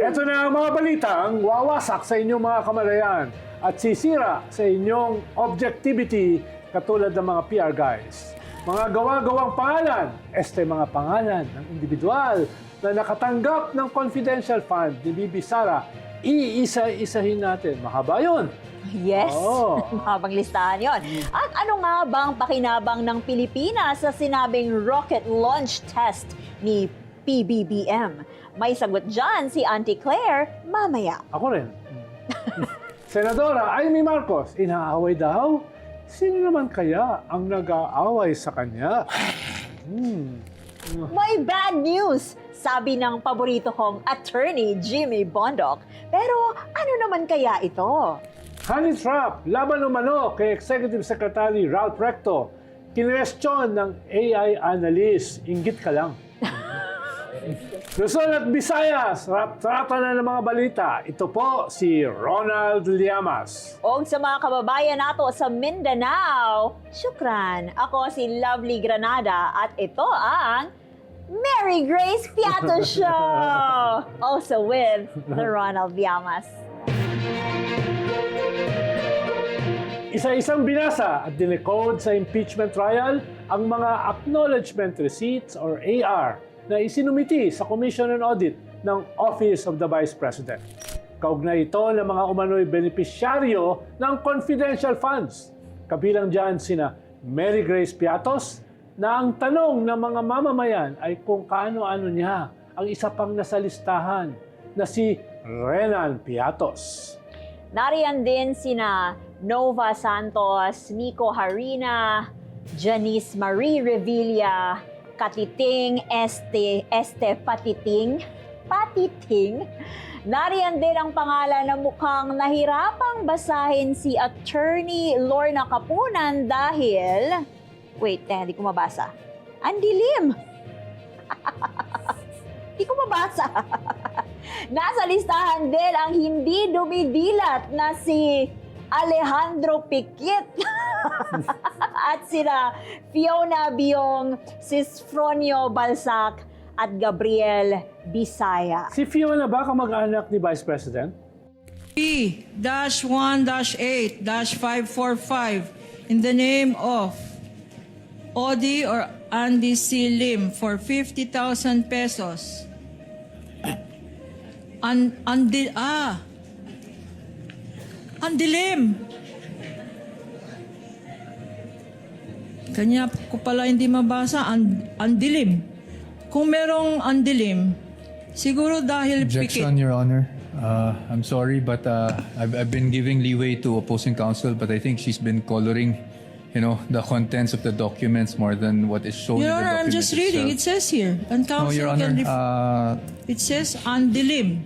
Ito na ang mga balitang wawasak sa inyong mga kamalayan at sisira sa inyong objectivity katulad ng mga PR guys. Mga gawa-gawang pangalan, mga pangalan ng individual na nakatanggap ng confidential fund ni Bibi Sara, iisa-isahin natin. Mahaba yun. Yes, Oo. mahabang listahan yon. At ano nga bang pakinabang ng Pilipinas sa sinabing rocket launch test ni PBBM? May sagot dyan si Auntie Claire mamaya. Ako rin. Senadora Amy Marcos, inaaway daw? Sino naman kaya ang nag-aaway sa kanya? May bad news, sabi ng paborito kong attorney Jimmy Bondoc. Pero ano naman kaya ito? Honey trap, laban umano kay Executive Secretary Ralph Recto. Kinwestiyon ng AI analyst. Inggit ka lang. Luzon at Visayas, rap-trata na ng mga balita. Ito po si Ronald Llamas. O sa mga kababayan nato sa Mindanao, syukran. Ako si Lovely Granada at ito ang Mary Grace Piato Show! Also with the Ronald Llamas. Isa-isang binasa at dinecode sa impeachment trial ang mga acknowledgement receipts or AR na isinumiti sa Commission on Audit ng Office of the Vice President. Kaugnay ito ng mga umano'y benepisyaryo ng confidential funds. Kabilang dyan sina Mary Grace Piatos na ang tanong ng mga mamamayan ay kung kaano-ano niya ang isa pang nasa listahan na si Renan Piatos. Nariyan din sina Nova Santos, Nico Harina, Janice Marie Revilla, Katiting Este Patiting. Nariyan din ang pangalan na mukhang nahirapang basahin si Attorney Lorna Capunan dahil... Wait, hindi ko mabasa. Ang dilim! Hindi ko mabasa. Nasa listahan din ang hindi dumidilat na si Alejandro Piquet at sina Fiona Biong, Sisfronio Balsac at Gabriel Bisaya. Si Fiona ba kamag-anak ni Vice President? P-1-8-545 in the name of Odi or Andy C. Lim for 50,000 pesos. Ang dilim. Kanya ko pala hindi mabasa, ang dilim. Kung merong ang dilim, siguro dahil Objection, Your Honor. I'm sorry, but I've been giving leeway to opposing counsel, but I think she's been coloring, the contents of the documents more than what is shown Your in the Honor, I'm documents just reading. It itself. says here, and No, counsel Your Honor. can it says ang dilim.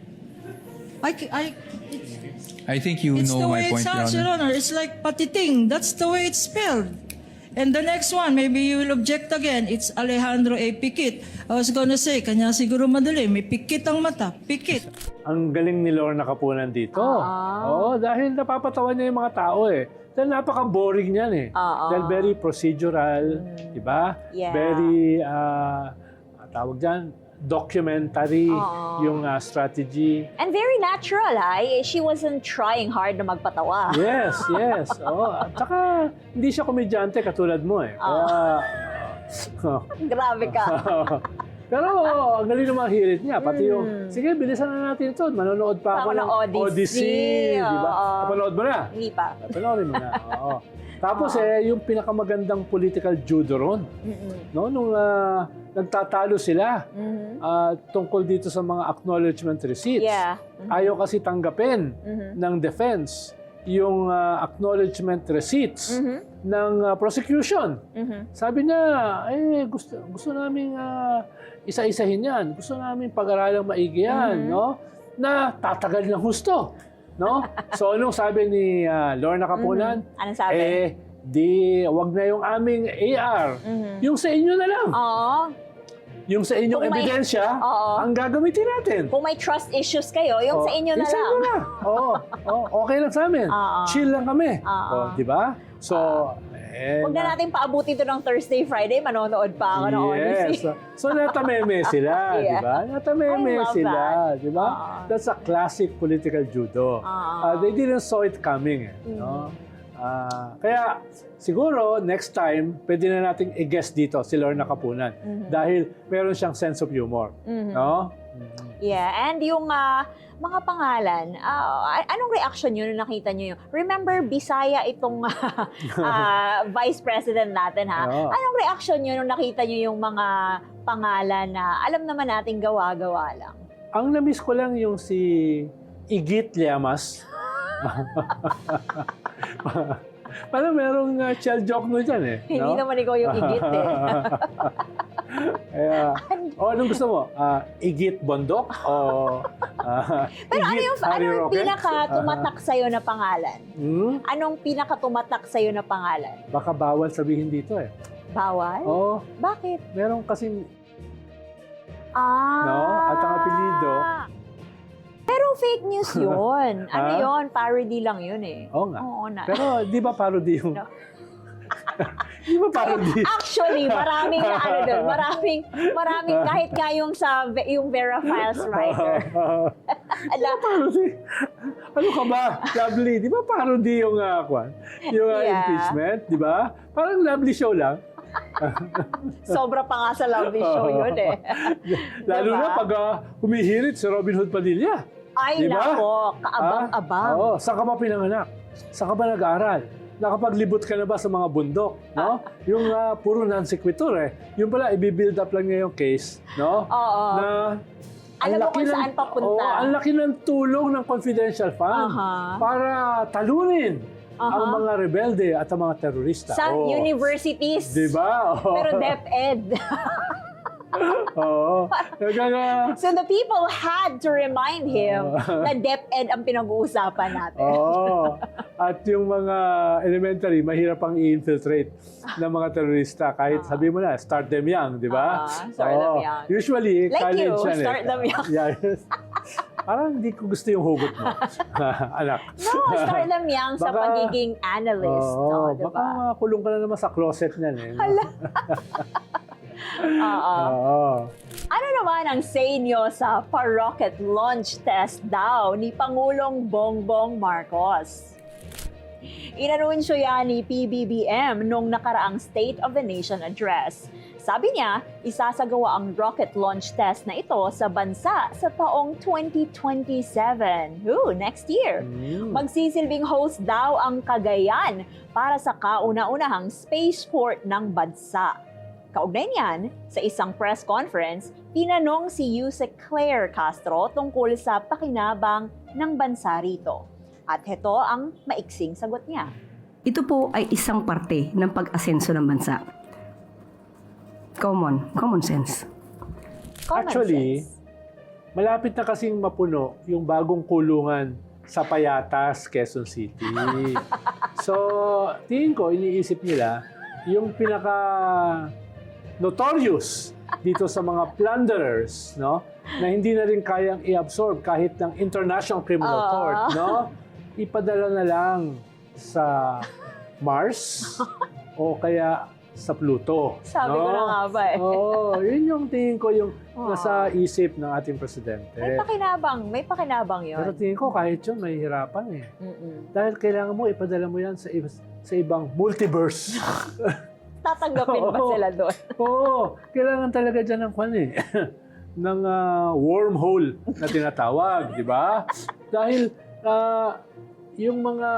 I think you It's know the my way it point, Your sounds, Your Honor. Honor. It's like patiting. That's the way it's spelled. And the next one, maybe you will object again. It's Alejandro A. Piquet. I was gonna say, kanya siguro madali. May pikit ang mata. Pikit. Ang galing ni Lorna Capunan dito. Oo, dahil napapatawa niya yung mga tao eh. Dahil napaka-boring niyan eh. Dahil very procedural, di ba? Yeah. Very, tawag dyan, documentary yung strategy. And very natural, ha? She wasn't trying hard na magpatawa. Yes, yes. At saka, hindi siya komedyante katulad mo eh. Kaya, Grabe ka. pero ang galing ng mga hirit niya. Pati yung, sige, bilisan na natin ito. Manonood pa ako Ako ng Odyssey. Di ba? Oo. Napanood mo na? Hindi pa. Panoorin mo na. Oo. Tapos yung pinakamagandang political judo ron. No? Nung nagtatalo sila tungkol dito sa mga acknowledgement receipts. Yeah. Ayaw kasi tanggapin ng defense yung acknowledgement receipts ng prosecution. Sabi niya, gusto namin isa-isahin yan. Gusto namin pag-aralang maigi yan, no? Na tatagal ng husto. No? So, anong sabi ni Lorna Capunan? Anong sabi? Wag na yung aming AR. Yung sa inyo na lang. Oo. Yung sa inyong Kung may- ebidensya, Oo. ang gagamitin natin. Kung may trust issues kayo, yung sa inyo na Yung sa lang. inyo na. Okay lang sa amin. Oo. Chill lang kami. Oo. Di ba? So, Huwag na natin paabuti ito ng Thursday, Friday, manonood pa ako ng Yes. Odyssey. So natameme sila, Yeah. di ba? Natameme I love sila, that. di ba? That's a classic political judo. They didn't saw it coming, no? Kaya siguro next time pwede na nating i-guess dito si Lorna Kapunan dahil meron siyang sense of humor, no? Yeah, and yung mga pangalan, anong reaction nyo nung nakita nyo yun? Remember, Bisaya itong Vice President natin, ha? Oo. Anong reaction nyo nung nakita nyo yung mga pangalan na alam naman natin gawa-gawa lang? Ang na-miss ko lang yung si Igit Llamas. Parang merong child joke mo dyan eh. Hindi no? naman ikaw yung igit eh. Kaya, anong gusto mo? Igit Bondok? O Pero ano Igit yung Harry Roque? pinaka-tumatak sa'yo na pangalan? Anong pinaka-tumatak sa'yo na pangalan? Baka bawal sabihin dito eh. Bawal? Oo, Bakit? meron kasing Ah. No? At ang apelyido. Pero fake news yun. Ano Ha? yun? Parody lang yun eh. Oo nga. Oo na. Pero di ba parody yung... No. Di ba parody? Actually, maraming na ano doon. Maraming kahit nga yung yung Vera Files writer. Ala, Parody. Ano ka ba? Lovely. Di ba parody yung yung Yeah. impeachment? Di ba? Parang lovely show lang. sobra pa nga sa lovely show yun eh. Lalo Diba? na pag humihirit si Robin Hood Padilla. Ay, Diba? nako. Kaabang-abang. Oo. Saan ka ba pinanganak? Saan ka ba nag-aaral? Nakapaglibot ka na ba sa mga bundok? No? Yung puro non-sequitur eh. Yung pala, i-build up lang niya yung case. No? Oo. Na, Alam mo laki kung saan papunta. Oo, ang laki ng tulong ng confidential fund Aha. para talunin Aha. ang mga rebelde at ang mga terorista. Sa Oo. universities. Diba? Oo. Pero DepEd. Oo. Kaya So the people had to remind him na DepEd ang pinag-uusapan natin. Oo. At yung mga elementary, mahirap pang i-infiltrate ng mga terorista. Kahit sabi mo na, start them young, di ba? Start them Oo. young. Usually, Like college you, yan start them young. Yes. Parang hindi ko gusto yung hugot mo, anak. No, start them young sa Baka- pagiging analyst. Oo, no, baka diba? kulong ka na naman sa closet niyan eh. no? Oo. Oo. Ano naman ang say nyo sa pa-rocket launch test daw ni Pangulong Bongbong Marcos? Inanunsyo yan ni PBBM nung nakaraang State of the Nation address. Sabi niya, isasagawa ang rocket launch test na ito sa bansa sa taong 2027. Next year. Magsisilbing host daw ang Cagayan para sa kauna-unahang spaceport ng bansa. Kaugnay niyan, sa isang press conference, tinanong si Yusek Claire Castro tungkol sa pakinabang ng bansa rito. At heto ang maiksing sagot niya. Ito po ay isang parte ng pag-asenso ng bansa. Common sense. Common Actually, sense. malapit na kasing mapuno yung bagong kulungan sa Payatas, Quezon City. So, tingin ko, iniisip nila, yung pinaka notorious dito sa mga plunderers, no? Na hindi na rin kayang i-absorb kahit ng International Criminal Court, no? Ipadala na lang sa Mars o kaya sa Pluto. Sabi no? ko na nga ba eh. Oo, yun yung tingin ko yung nasa isip ng ating presidente. May pakinabang Pero yun. tingin ko kahit yun, mahihirapan eh. Mm-mm. Dahil kailangan mo, ipadala mo yan sa ibang multiverse. Tatanggapin ba Oo. sila doon? Oo, kailangan talaga dyan ng kwan eh. ng wormhole na tinatawag, di ba? Dahil yung mga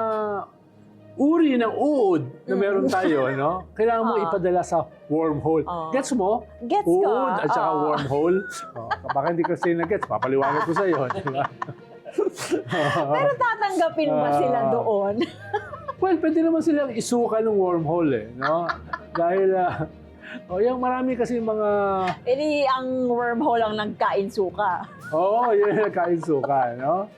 uri ng uod na meron tayo, no? Kailangan mo ipadala sa wormhole. Gets mo? Gets ko. Uod at saka wormhole. Baka hindi ko sa'yo na-gets, papaliwanag ko sa'yo. Di ba? Pero tatanggapin ba sila doon? Well, pwede naman silang isuka ng wormhole eh, no? Dahil, yung marami kasi mga, Hindi ang wormhole ang nagkain suka. yun yung nagkain suka, no?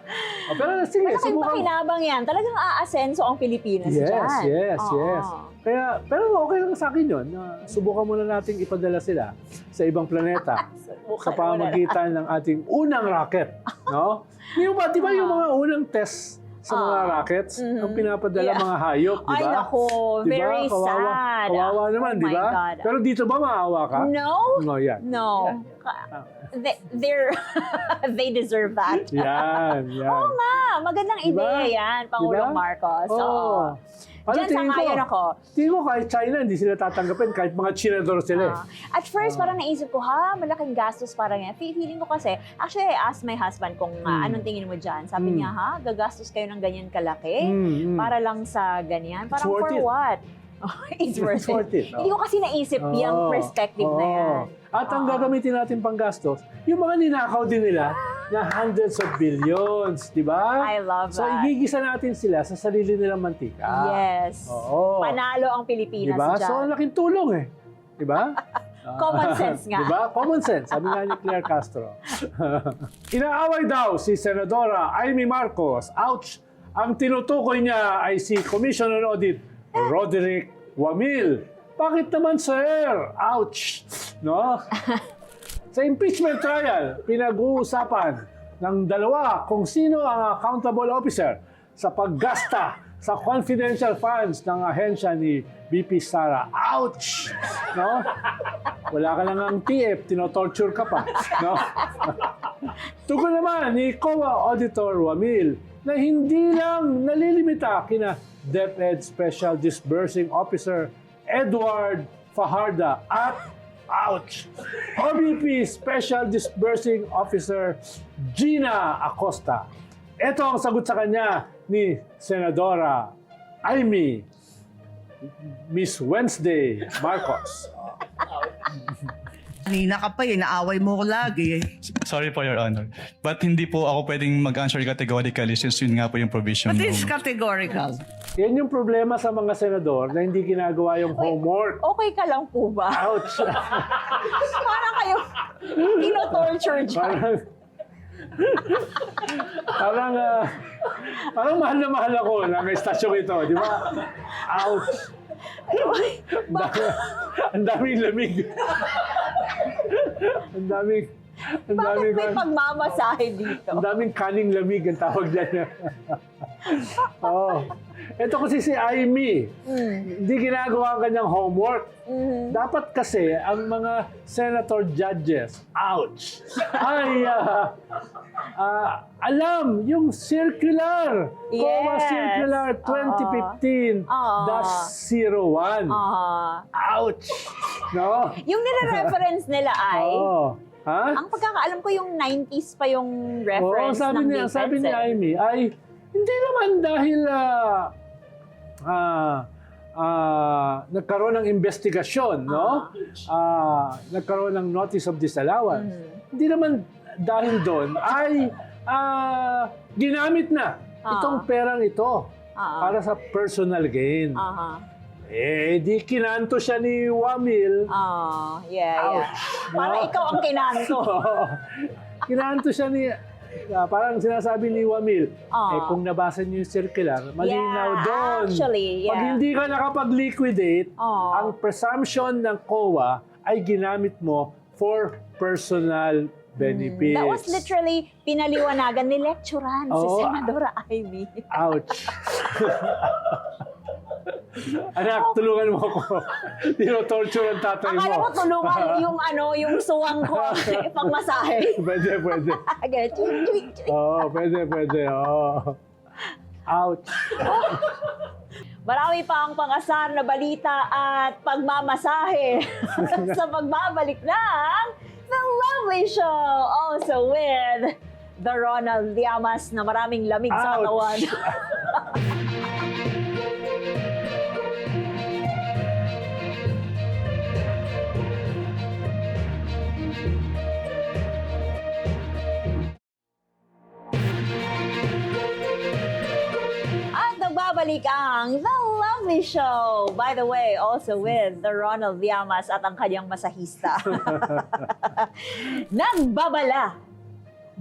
Pero sige, Malaking pakinabang yan. Talagang aasenso ang Pilipinas dyan. Yes. Oo. Kaya, pero okay lang sa akin yun. Na subukan muna nating ipadala sila sa ibang planeta Subukan sa pamamagitan ng ating unang rocket, no? Yung ba, di ba yung mga unang test sa mga rackets ang pinapadala Yeah. mga hayop, di ba? Ay, nako, Di ba? very Kawawa, sad. Kawawa naman, Oh di my ba? God. Pero dito ba maawa ka? No? No, yan. No. They're they deserve that. Yan, yan. Oo nga, magandang Diba? ideya yan, Pangulong Diba? Marcos. Oo. Oo. Ano Diyan tingin ko? sangayon ako. Tingin ko kahit China, hindi sila tatanggapin, kahit mga chinador sila. At first, parang naisip ko, malaking gastos parang yan. Feeling ko kasi, actually, I asked my husband kung anong tingin mo dyan. Sabi niya, gagastos kayo ng ganyan kalaki? Para lang sa ganyan? Parang worth for it. what? It's worth it. Hindi ko kasi naisip yung perspective na yan. At ang gagamitin natin pang gastos, yung mga ninakaw din nila na hundreds of billions, di ba? I love So, that. igigisa natin sila sa sarili nilang mantika. Yes. Oo. Panalo ang Pilipinas Diba? dyan. So, ang laking tulong eh. Diba? Common sense nga. Diba? Common sense. Sabi nga ni Claire Castro. Inaaway daw si Senadora Amy Marcos. Ouch! Ang tinutukoy niya ay si Commissioner on Audit Roderick Wamil. Bakit naman, sir? Ouch! No? Sa impeachment trial, pinag-uusapan ng dalawa kung sino ang accountable officer sa paggasta sa confidential funds ng ahensya ni BP Sara. Ouch! No? Wala ka lang ang TF, tinotorture ka pa. No? Tugon naman ni COA Auditor Wamil na hindi lang nalilimita kina DepEd Special Disbursing Officer Edward Fajarda at ouch! OBP Special Disbursing Officer Gina Acosta. Ito ang sagot sa kanya ni Senadora Amy Miss Wednesday Marcos. Kanina ka pa naaway mo ko lagi eh. Sorry po, Your Honor. But hindi po ako pwedeng mag-answer categorically since yun nga po yung provision. What is ng- categorical? Yan yung problema sa mga senador na hindi ginagawa yung homework. Okay ka lang po ba? Ouch! Parang kayo tino-torture dyan. Parang, parang mahal na mahal ako na may stasyong ito, di ba? Ouch! Ang daming lamig. Ang daming Bakit may pagmamasahe dito? ang daming kaning lamig ang tawag dyan. Oh. Ito kasi si Amy, hindi ginagawa ang kanyang homework. Dapat kasi ang mga senator judges, ouch, ay alam yung circular, COA Yes. Circular 2015-01. Ouch! No? Yung nire-reference nila ay, Oh. Ha? ang pagkakaalam ko yung 90s pa yung Oo, reference ng defense. sabi ni Amy ay hindi naman dahil nagkaroon ng investigasyon, no? Nagkaroon ng notice of disallowance. Hindi naman dahil doon ay ginamit na itong perang ito para sa personal gain. Di kinanto siya ni Wamil. Yeah. Para ikaw ang kinanto. Kinanto siya ni parang sinasabi ni Wamil, kung nabasa niyo yung circular, malinaw doon. Actually, Pag hindi ka nakapag-liquidate, ang presumption ng COA ay ginamit mo for personal benefits. That was literally pinaliwanagan ni lecturan si Oo. Senadora Amy. Ouch. Anak, tulungan mo ako. Tino-torture ang tatay mo. Akala mo tulungan yung suwang ko pang masahe. Pwede. Oo, pwede. Oo. Ouch. Marami pa ang pangasar na balita at pagmamasahe sa pagbabalik ng The Lovely Show. Also with the Ronald Llamas na maraming lamig sa katawan. At nagbabalik ang The Lovely Show. By the way, also with the Ronald Llamas at ang kanyang masahista.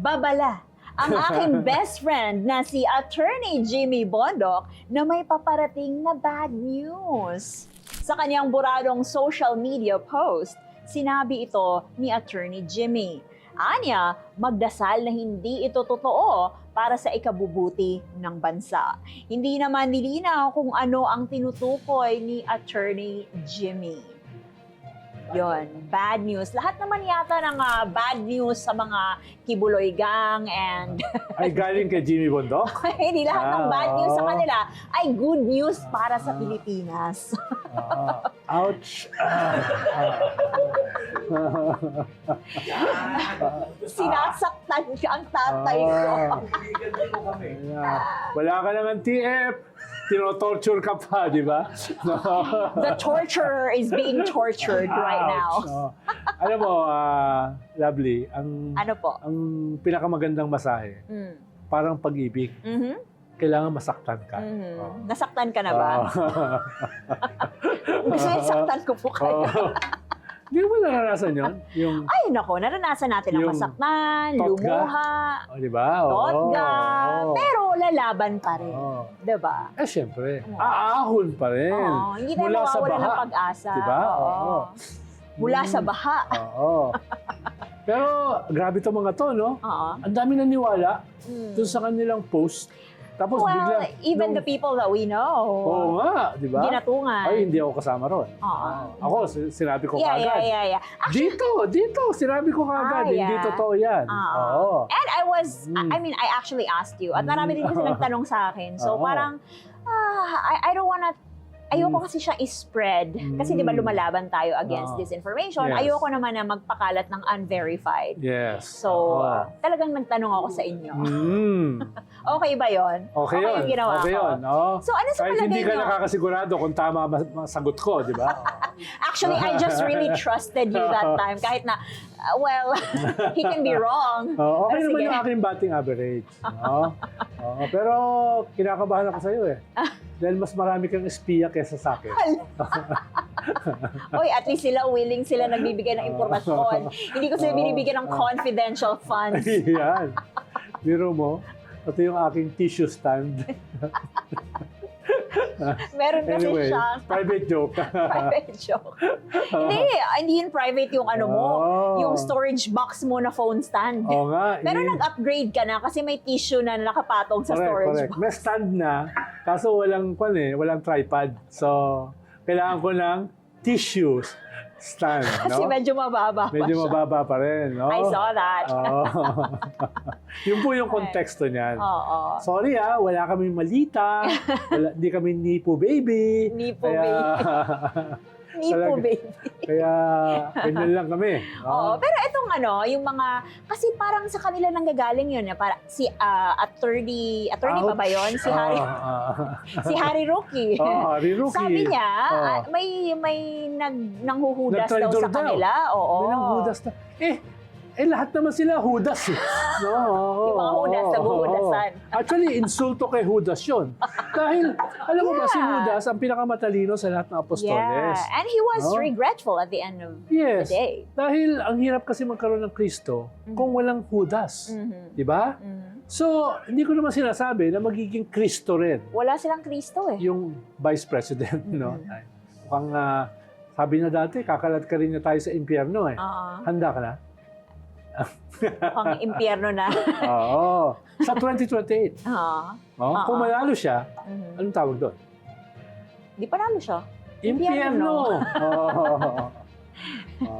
Babala ang aking best friend na si Attorney Jimmy Bondoc na may paparating na bad news. Sa kanyang buradong social media post, sinabi ito ni Attorney Jimmy. Anya, magdasal na hindi ito totoo para sa ikabubuti ng bansa. Hindi naman nilinaw kung ano ang tinutukoy ni Attorney Jimmy. Yon, bad news. Lahat naman yata ng bad news sa mga Kibuloy Gang and Ay, galing kay Jimmy Bondok? hindi lahat ng bad news sa oo. kanila ay good news para sa Pilipinas. Ouch! Sinasaktan ang tatay ko. Yeah. Wala ka nang TF, tinotorture ka pa, di ba? No. The torturer is being tortured right now. Ouch. Oh. Alam mo, Lovely, ang Ano po? pinakamagandang masahe, Mm. parang pag-ibig, Mhm. kailangan masaktan ka. Mhm. Oh. Nasaktan ka na ba? Gusto niyo saktan ko po kayo. Oh. Hindi mo naranasan yun? Yung, Ay, nako, naranasan natin ang Yung masaktan, totga? lumuha, oh, di ba? Oo. totga, Oo. pero lalaban pa rin. Oo. Diba? Eh, syempre. Oo. Aahon pa rin. Oo, hindi tayo Mula sa mawawala ng baha. pag-asa. Diba? Oo. Oo. Mula sa baha. Oo. Pero grabe to mga to, no? Oo. Ang dami naniwala Mm. dun sa kanilang post. Tapos Well, bigla... even the people that we know, Oo nga, di ba? ginatungan. Ay, hindi ako kasama ron. Oo. Ako, sinabi ko Yeah, kagad. yeah. Dito, sinabi ko kagad. Hindi yeah. totoo yan. Oo. Oo. And I was, Mm. I mean, I actually asked you. At marami din kasi nagtanong sa akin. So Oo. parang, I don't wanna, ayoko Mm. kasi siya i-spread. Kasi di ba lumalaban tayo against Oo. disinformation. Yes. Ayoko naman na magpakalat ng unverified. Yes. So, Oo. talagang nagtanong ako sa inyo. Mm. Okay ba yon? Okay yun. yung ginawa Okay ko. yun. Oo. So, ano sa Kahit palagay hindi ka nyo? nakakasigurado kung tama masagot ko, di ba? Actually, I just really trusted you that time. Kahit na, well, he can be wrong. Okay Pero naman sige. yung aking batting average. No? Oo, pero kinakabahan ako sa'yo eh. Dahil mas marami kang espiya kesa sa akin. Oy, at least sila willing sila nagbibigay ng impormasyon. Hindi ko sila binibigyan ng confidential funds. Yan. Biro mo, ito yung aking tissue stand. Meron kasi Anyway, siya private joke. private joke. Hindi yun private yung ano mo, Oh. yung storage box mo na phone stand. Oo nga. Pero nag-upgrade ka na kasi may tissue na nakapatong sa storage box. May stand na, kaso walang tripod. So, kailangan ko ng tissue stand. Kasi No? medyo mababa pa Medyo siya. mababa pa rin. No? I saw that. Oo. Yun po yung konteksto niyan. Oo. Sorry wala kaming malita. Hindi kami nipo baby. Nipo Kaya, Nipo talaga- baby. Kaya, ganyan lang kami. Oo, pero itong yung mga, kasi parang sa kanila nanggagaling yun, para si attorney pa ba yun? Si Harry, si Harry Roque. Harry Roque. Sabi niya, Oo. may nanghuhudas daw Nagtraidor sa kanila. Oo. May nanghudas na. Lahat naman sila hudas eh. No? Yung mga hudas, nabuhudasan. Actually, insulto kay Judas yun. Dahil, alam mo ba, si Judas ang pinakamatalino sa lahat ng apostoles. Yeah, and he was No? regretful at the end of Yes. the day. Dahil ang hirap kasi magkaroon ng Kristo kung walang Judas. Mhm. Di ba? Mhm. So, hindi ko naman sinasabi na magiging Kristo rin Wala silang Kristo eh. yung Vice President. No? Ay, mukhang sabi na dati, kakalat ka rin na tayo sa impyerno eh. Oo. Handa ka na? Mukhang impyerno na. Oo. Sa 2028. Oo. No? Oo. Kung manalo siya, Mhm. anong tawag doon? Di pa namin siya. Impyerno. Oo.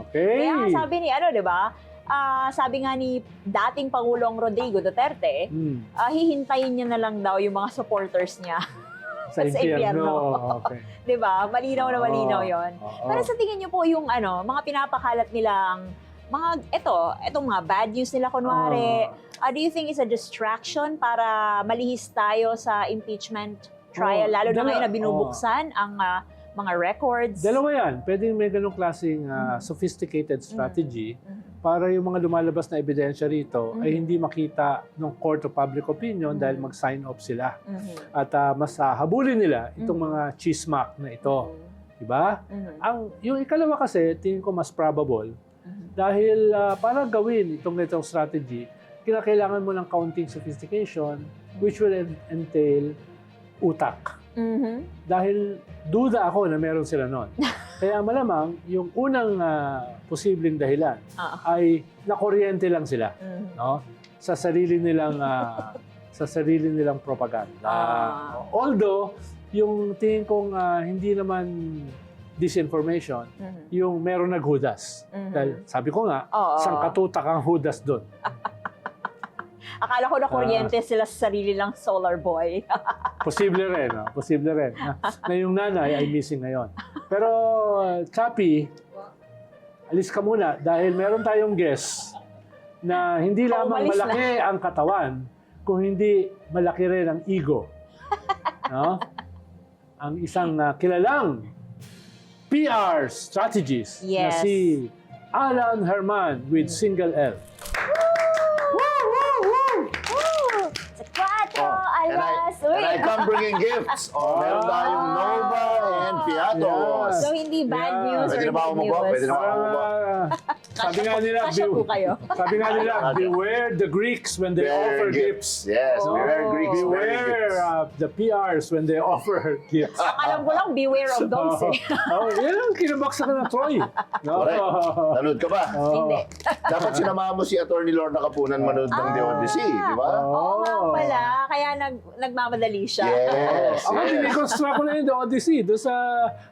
Okay. Kaya nga sabi ni, di ba? Sabi nga ni dating Pangulong Rodrigo Duterte, hihintayin niya na lang daw yung mga supporters niya. Sa impyerno. Okay. Di ba? Malinaw na malinaw yon. Oo. Pero sa tingin niyo po yung mga pinapakalat nilang itong mga bad news nila kunwari, do you think is a distraction para malihis tayo sa impeachment trial, lalo na ngayon na binubuksan ang mga records? Dalawa yan. Pwedeng may ganong klaseng sophisticated strategy para yung mga lumalabas na ebidensya rito ay hindi makita ng court of public opinion dahil mag-sign off sila. Mhm. At mas habulin nila itong mga chismak na ito. Diba? Mhm. Yung ikalawa kasi, tingin ko mas probable dahil para gawin itong strategy, kailangan mo ng counting sophistication which will entail utak. Mhm. Dahil duda ako na meron sila noon. Kaya malamang yung unang posibleng dahilan Oo. ay nakuryente lang sila. Mhm. No? Sa sarili nilang sa sarili nilang propaganda. Ah. Although, yung tingin kong hindi naman disinformation, yung meron naghudas. Dahil sabi ko nga, Oo. isang katutak ang hudas doon. Akala ko na kuryente sila sa sarili lang solar boy. Posible rin, no? Posible rin. Na yung nanay ay missing ngayon. Pero, Chappy, alis ka muna dahil meron tayong guest na hindi lamang umalis malaki ang katawan, kung hindi malaki rin ang ego. No? Ang isang kilalang PR strategist na Yes. si Alan Herman with single L. Sa 4 alas. And I come bringing gifts. Meron tayong Nova and Piatos. So, hindi bad Yeah. news Pwede or na ba ako good magbaba? news. Pwede na ba ako magbaba? Sabi nga nila, Kasya po kayo. sabi nga nila, beware the Greeks when they offer gifts. Yes, Oh. beware Greeks. Beware the PRs when they offer gifts. Alam ko lang, beware of dogs eh. Yan ang kinabaksa ka ng Troy. No? Correct. Nanood ka ba? Hindi. Dapat sinamahan mo si Atty. Lorna Kapunan manood ng The Odyssey, di ba? Oo nga pala. Kaya nagmamadali siya. Yes. Ako, dinikonstruct ko na yung The Odyssey doon sa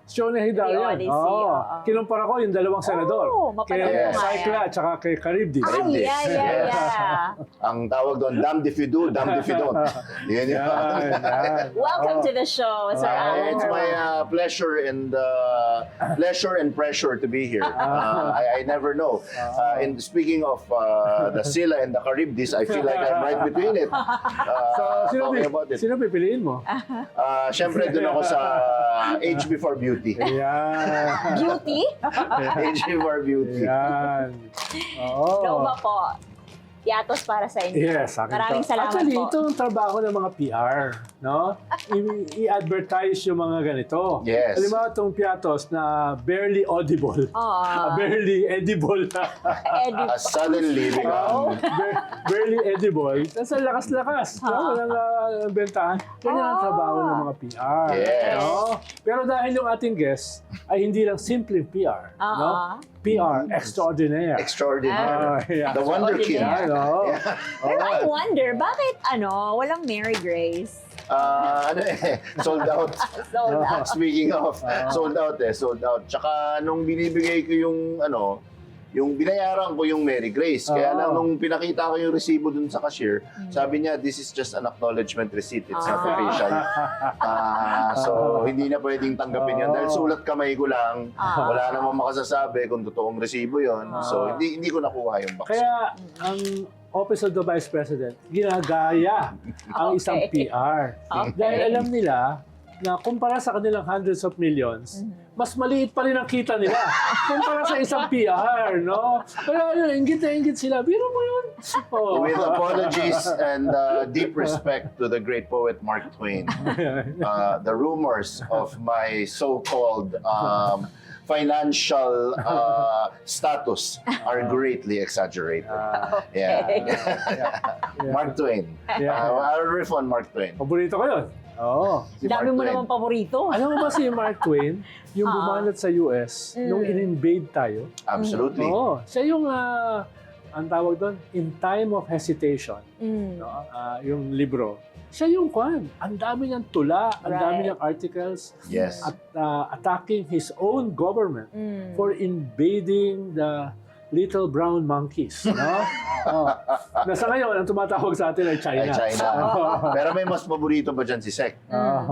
show ni Hidarian. The Odyssey, oo. Kinumpara ko yung dalawang senador. mapanood Kay ko nga Cycla at saka kay Charybdis. Ay, yeah. Ang tawag doon, damned if you do, damned if you don't. Yan yun. Yan. Welcome to the show, Sir Alan. It's my pleasure and pressure to be here. I never know. And speaking of the Scylla and the Charybdis, I feel like I'm right between it. Talking about it. Sino pipiliin mo? Siyempre, doon ako sa Age Before Beauty. Ayan. Beauty? Age Before Beauty. Ayan. Oo. Nova po. Piatos para sa inyo. Yes, akin Maraming to. salamat Actually, po. ito ang trabaho ng mga PR, no? I-advertise yung mga ganito. Yes. Halimbawa itong Piatos na barely audible. Barely edible. Suddenly, Oo, barely edible. Tapos ang lakas-lakas. No? Walang bentahan. Ganyan ang trabaho ng mga PR. Yes. No? Pero dahil yung ating guest ay hindi lang simpleng PR. No? PR extraordinaire. extraordinary. Yeah. The Wonder Kid. Ano? Pero I wonder, bakit walang Mary Grace? Sold out. Sold out. Speaking of, sold out. Tsaka nung binibigay ko yung binayaran ko yung Mary Grace. Kaya lang nung pinakita ko yung resibo dun sa cashier, sabi niya, this is just an acknowledgement receipt. It's not official. So, hindi na pwedeng tanggapin yan. Dahil sulat kamay ko lang, wala namang makasasabi kung totoong resibo yon. So, hindi ko nakuha yung box. Kaya ang Office of the Vice President ginagaya ang isang PR. Dahil alam nila na kumpara sa kanilang hundreds of millions, mas maliit pa rin ang kita nila kumpara sa isang PR, no? Kaya yun, inggit na inggit sila. Biro mo yun. Oh. With apologies and deep respect to the great poet Mark Twain, the rumors of my so-called financial status are greatly exaggerated. Mark Twain. I'll riff on Mark Twain. Paborito ko yun. Oo. Si Dami Mark mo Twain. naman paborito. Alam mo ba si Mark Twain, yung bumanat sa US, nung in-invade tayo? Absolutely. Oo. Siya yung, ang tawag doon, In Time of Hesitation. No? Yung libro. Siya yung ang dami niyang tula, ang dami niyang articles Yes. at attacking his own government for invading the little brown monkeys. No? Nasa ngayon, ang tumatawag sa atin ay China. Ay, China. Pero may mas paborito ba dyan si Sek?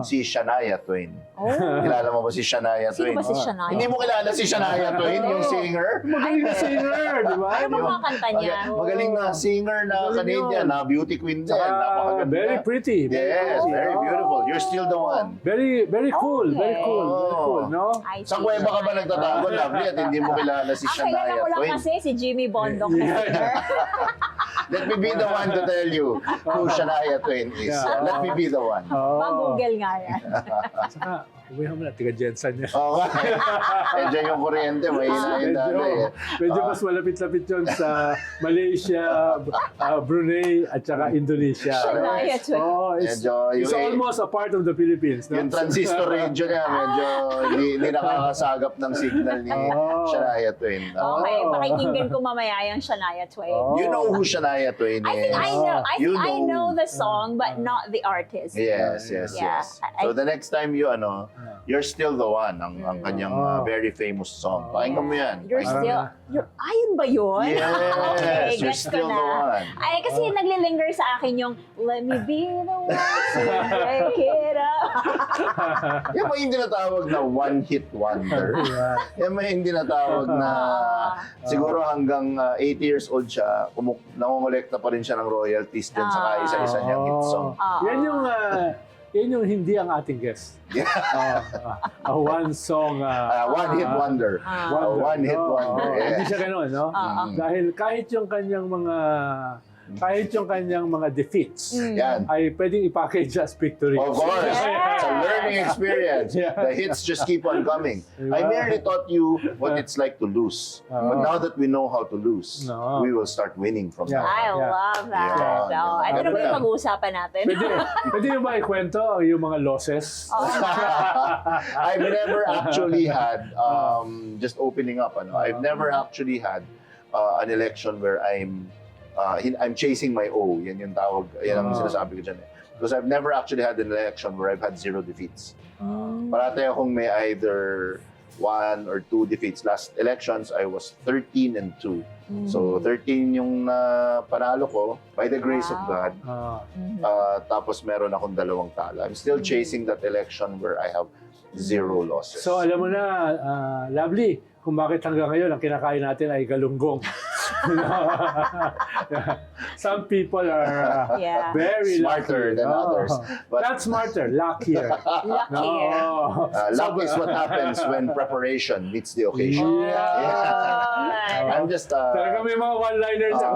Si Shania Twain. Kilala mo ba si Shania Sino Twain? ba si Shania? Hindi mo kilala si Shania Twain, yung singer? Magaling na singer, di ba? Ano ba mga kanta niya? Magaling na singer na Canadian, na beauty queen din. Napakaganda. Very pretty. Yes, very beautiful. You're still the one. Very cool. Very Okay. cool. Very cool, no? I Sa see. kuweba ka ba nagtatago, Lovely, at hindi mo kilala si Ang kilala Shania ko lang Twain? kasi si Jimmy Bondok na singer. Let me be the one to tell you who Shania Twain is. Yeah. Let me be the one. Oh. Mag-google nga yan. Saka, Uwihan mo na, tiga Jensen yan. Oo nga. Medyo yung kuryente, mahina yung dati. Medyo mas malapit-lapit yun sa Malaysia, Brunei, at saka Indonesia. Shania Twain. Oh, it's Medyo yung- almost a part of the Philippines. No? Yung transistor radio niya, medyo hindi nakakasagap ng signal ni Shania Twain. Okay, pakikinggan ko mamaya yung Shania Twain. You know who Shania Twain is? I think I know. You I know the song, but not the artist. Yes. Yeah. So the next time you, You're Still the One, ang kanyang very famous song. Pakinggan mo yan. You're Pakinggan still, ayun ba yun? Yes, Okay, You're gets ko Still the na. One. Ay, kasi naglilinger sa akin yung, let me be the one to break it up. Yan ba yung tinatawag na one-hit wonder? Yan ba yung tinatawag na siguro hanggang 80 years old siya, nangongolekta pa rin siya ng royalties din sa isa-isa niyang hit song. Yan yung hindi ang ating guest. A one song. One-hit wonder. One-hit wonder. Hindi Yes. siya ganun, no? Dahil kahit yung kanyang mga defeats Yan. ay pwedeng i-package as victory. Of course. Yes. It's a learning experience. Yeah. The hits just keep on coming. I merely taught you what it's like to lose. But now that we know how to lose, we will start winning from Yeah. now. I love that. Yeah. So, ito na ba yung mag-uusapan natin? Pwede nyo ba ikwento yung mga losses? I've never actually had, just opening up, I've never actually had an election where I'm chasing my O. Yan yung tawag, yan ang sinasabi ko dyan. Because I've never actually had an election where I've had 0 defeats. Parati akong may either 1 or 2 defeats. Last elections, I was 13-2. So 13 yung panalo ko by the grace of God. Tapos meron akong 2 talo. I'm still chasing that election where I have 0 losses. So alam mo na, Lovely, kung bakit hanggang ngayon ang kinakain natin ay galunggong. Some people are very Smarter lucky. than others. But Not smarter, luckier. Luckier. luck is what happens when preparation meets the occasion. Yeah. I'm just Talaga may mga one-liners siya.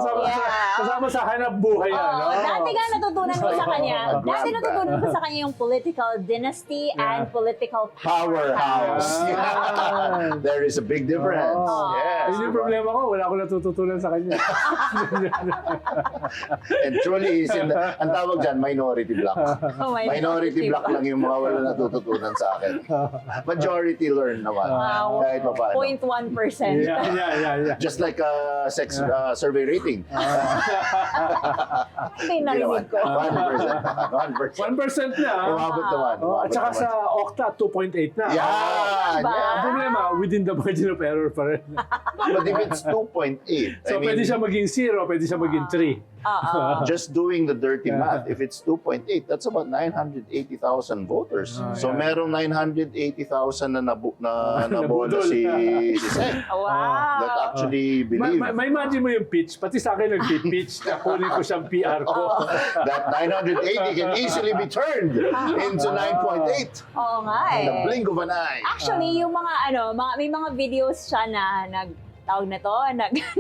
Kasama sa hanap buhay yan. no? Dati nga natutunan ko sa kanya. A Dati grab natutunan bag. ko sa kanya yung political dynasty and political powerhouse. Yeah. There is a big difference. Yes. Yun yung problema ko, wala akong natututunan sa kanya. And truly, ang tawag dyan, minority block. Oh, Minority block lang yung mga wala natututunan sa akin. Majority learn naman. Wow. Kahit pa paano. 0.1%. Yeah. Just like sex survey rating. Hindi narinig ko. 1%. 1% na. Umabot naman. Oh, at umabot saka naman. sa Okta, 2.8 na. Yan! Ba? Ang problema, within the margin of error pa rin. But if it's 2.8, So pwede siya maging 0, pwede siya maging 3. just doing the dirty math, if it's 2.8, that's about 980,000 voters. So merong 980,000 na nabola Nabudol. si Sek. Wow. That actually believe May imagine mo yung pitch, pati sa akin nag-pitch, kunin ko siyang PR ko. that 980 can easily be turned into 9.8 Oo nga in the eh. blink of an eye. Actually, yung may mga videos siya na tawag na to,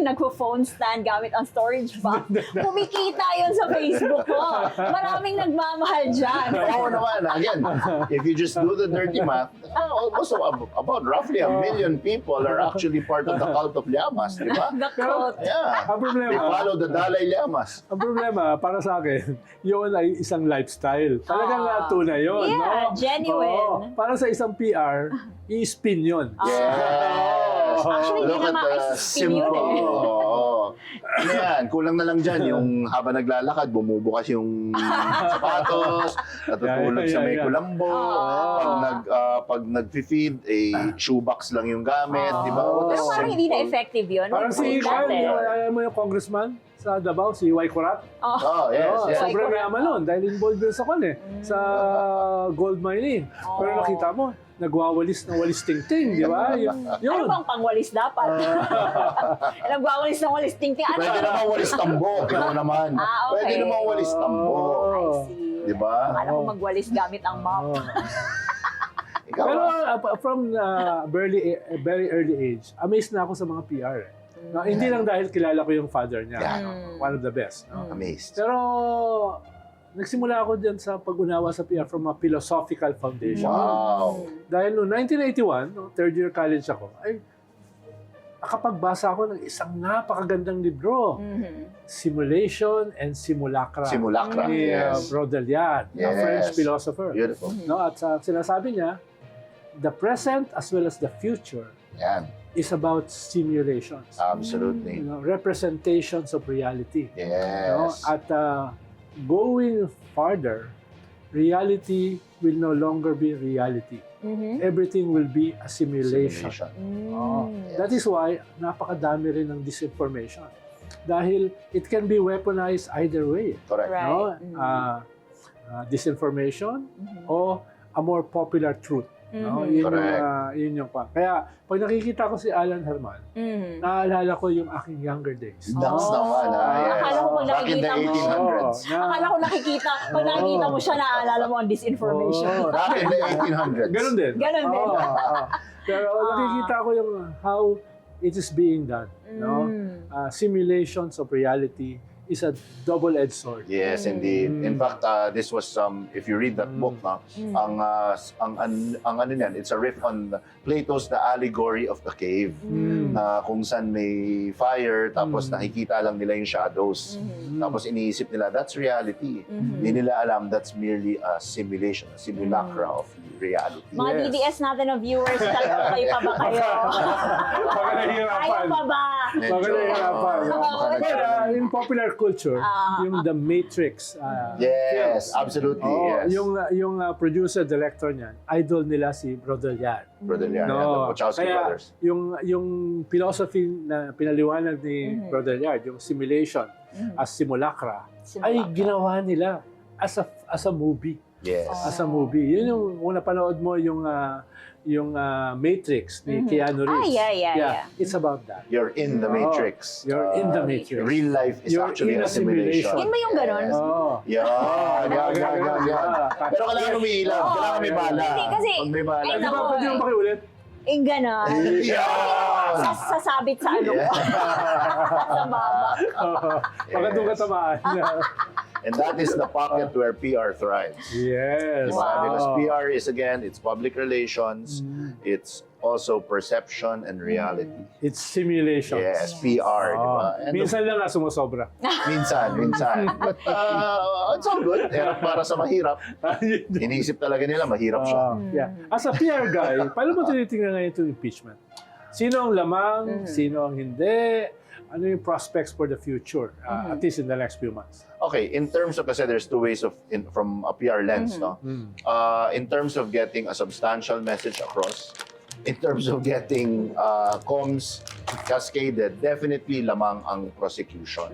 nagpo-phone stand gamit ang storage box. Kumikita yun sa Facebook ko. Maraming nagmamahal dyan. Oo naman. Again, if you just do the dirty math, almost about roughly 1 million people are actually part of the cult of Llamas, di ba? The quote. Yeah. Ang They problema, follow the Dalai Llamas. ang problema para sa akin, yun ay isang lifestyle. Talagang tunay yun. Yeah, no? genuine. Oo. Para sa isang PR, i-spin yun. Yes. Actually, Look hindi at naman the spin yun simple. eh. Oo. Ano yan, kulang na lang dyan yung habang naglalakad, bumubukas yung sapatos, natutulog sa may kulambo, pag nag-feed, shoebox lang yung gamit, di ba? What a Pero parang hindi na simple- effective yun. Parang si Dati. alam mo yung congressman sa Davao, si Y. Kurat. Oh, yes, Oh, yes. sobrang yaman nun dahil involved yun sa sa gold mining. Pero nakita mo, nagwawalis ng walis ting-ting, di ba? Ano Yun. bang pangwalis dapat? Nagwawalis ng walis ting-ting. Ano? Pwede naman walis tambo, ikaw naman. Okay. Pwede naman walis tambo. I see. Di ba? Akala ko magwalis gamit ang mop. Ikaw, Pero from very early age, amazed na ako sa mga PR. No, hindi lang dahil kilala ko yung father niya. Yeah. One of the best. No? amazed. Pero nagsimula ako dyan sa pag-unawa sa PR from a philosophical foundation. Wow. Dahil noong 1981, no, third year college ako, ay nakapagbasa ako ng isang napakagandang libro, Simulation and Simulacra. Simulacra, Ni yes. Baudrillard, a Yes. French philosopher. Beautiful. No, at sinasabi niya, the present as well as the future Yan. is about simulations. Absolutely. Representations of reality. No? Yes. At going farther, reality will no longer be reality. Everything will be a simulation. Oh, Yes. That is why napakadami rin ng disinformation. Dahil it can be weaponized either way. Correct. Right. No? Disinformation o a more popular truth. No? Yun yung pa. Kaya pag nakikita ko si Alan Herman, naalala ko yung aking younger days. That's naman, yes. Akala ko pag Back in the nakikita mo. 1800s. Akala ko pag nakikita mo siya, naalala mo ang disinformation. Back in the 1800s. Ganun din. Ganun din. Pero nakikita ko yung how it is being done. No? Simulations of reality is a double-edged sword. Yes, indeed. In fact, this was if you read that book, ang ano niyan, it's a riff on Plato's The Allegory of the Cave, na kung saan may fire, tapos nakikita lang nila yung shadows. Tapos iniisip nila, that's reality. Hindi nila alam, that's merely a simulation, a simulacra of reality. Mga DDS natin na viewers, tagumpay pa ba kayo? Baka nahihirapan. Kaya pa ba? Baka nahihirapan. But in popular culture, yung The Matrix Yes, films. absolutely. Oh, Yes. yung producer-director niyan, idol nila si Baudrillard. Baudrillard, the Wachowski kaya brothers. yung philosophy na pinaliwanag ni Baudrillard, yung simulation as simulacra, ay ginawa nila as a movie. Yes. As a movie. Yun yung kung napanood mo yung Matrix ni Keanu Reeves. Yeah. It's about that. You're in the Matrix. You're in the Matrix. Real life is You're actually in a a simulation. simulation. Yun ba yung ganon? Oh. Yan. Pero kailangan umiilaw. Kailangan may bala. Hindi, kasi- Pag may bala. Ay, Di ba, naku, pwede mo pakiulit? Yung ganon. Yan! Sasabit sa ano ko. Sa baba. Baka doon ka tamaan. And that is the pocket where PR thrives. Yes. Because PR is, again, it's public relations, it's also perception and reality. It's simulation. Yes, PR, di ba? And Minsan lang nga sumusobra. minsan. But it's all good. Para sa mahirap, iniisip talaga nila, mahirap siya. Yeah. As a PR guy, paano mo tinitingnan ngayon itong impeachment? Sino ang lamang? Sino ang hindi? Ano yung prospects for the future? At least in the next few months. Okay, in terms of, kasi there's two ways of, from a PR lens, no? In terms of getting a substantial message across, in terms of getting comms cascaded, definitely lamang ang prosecution.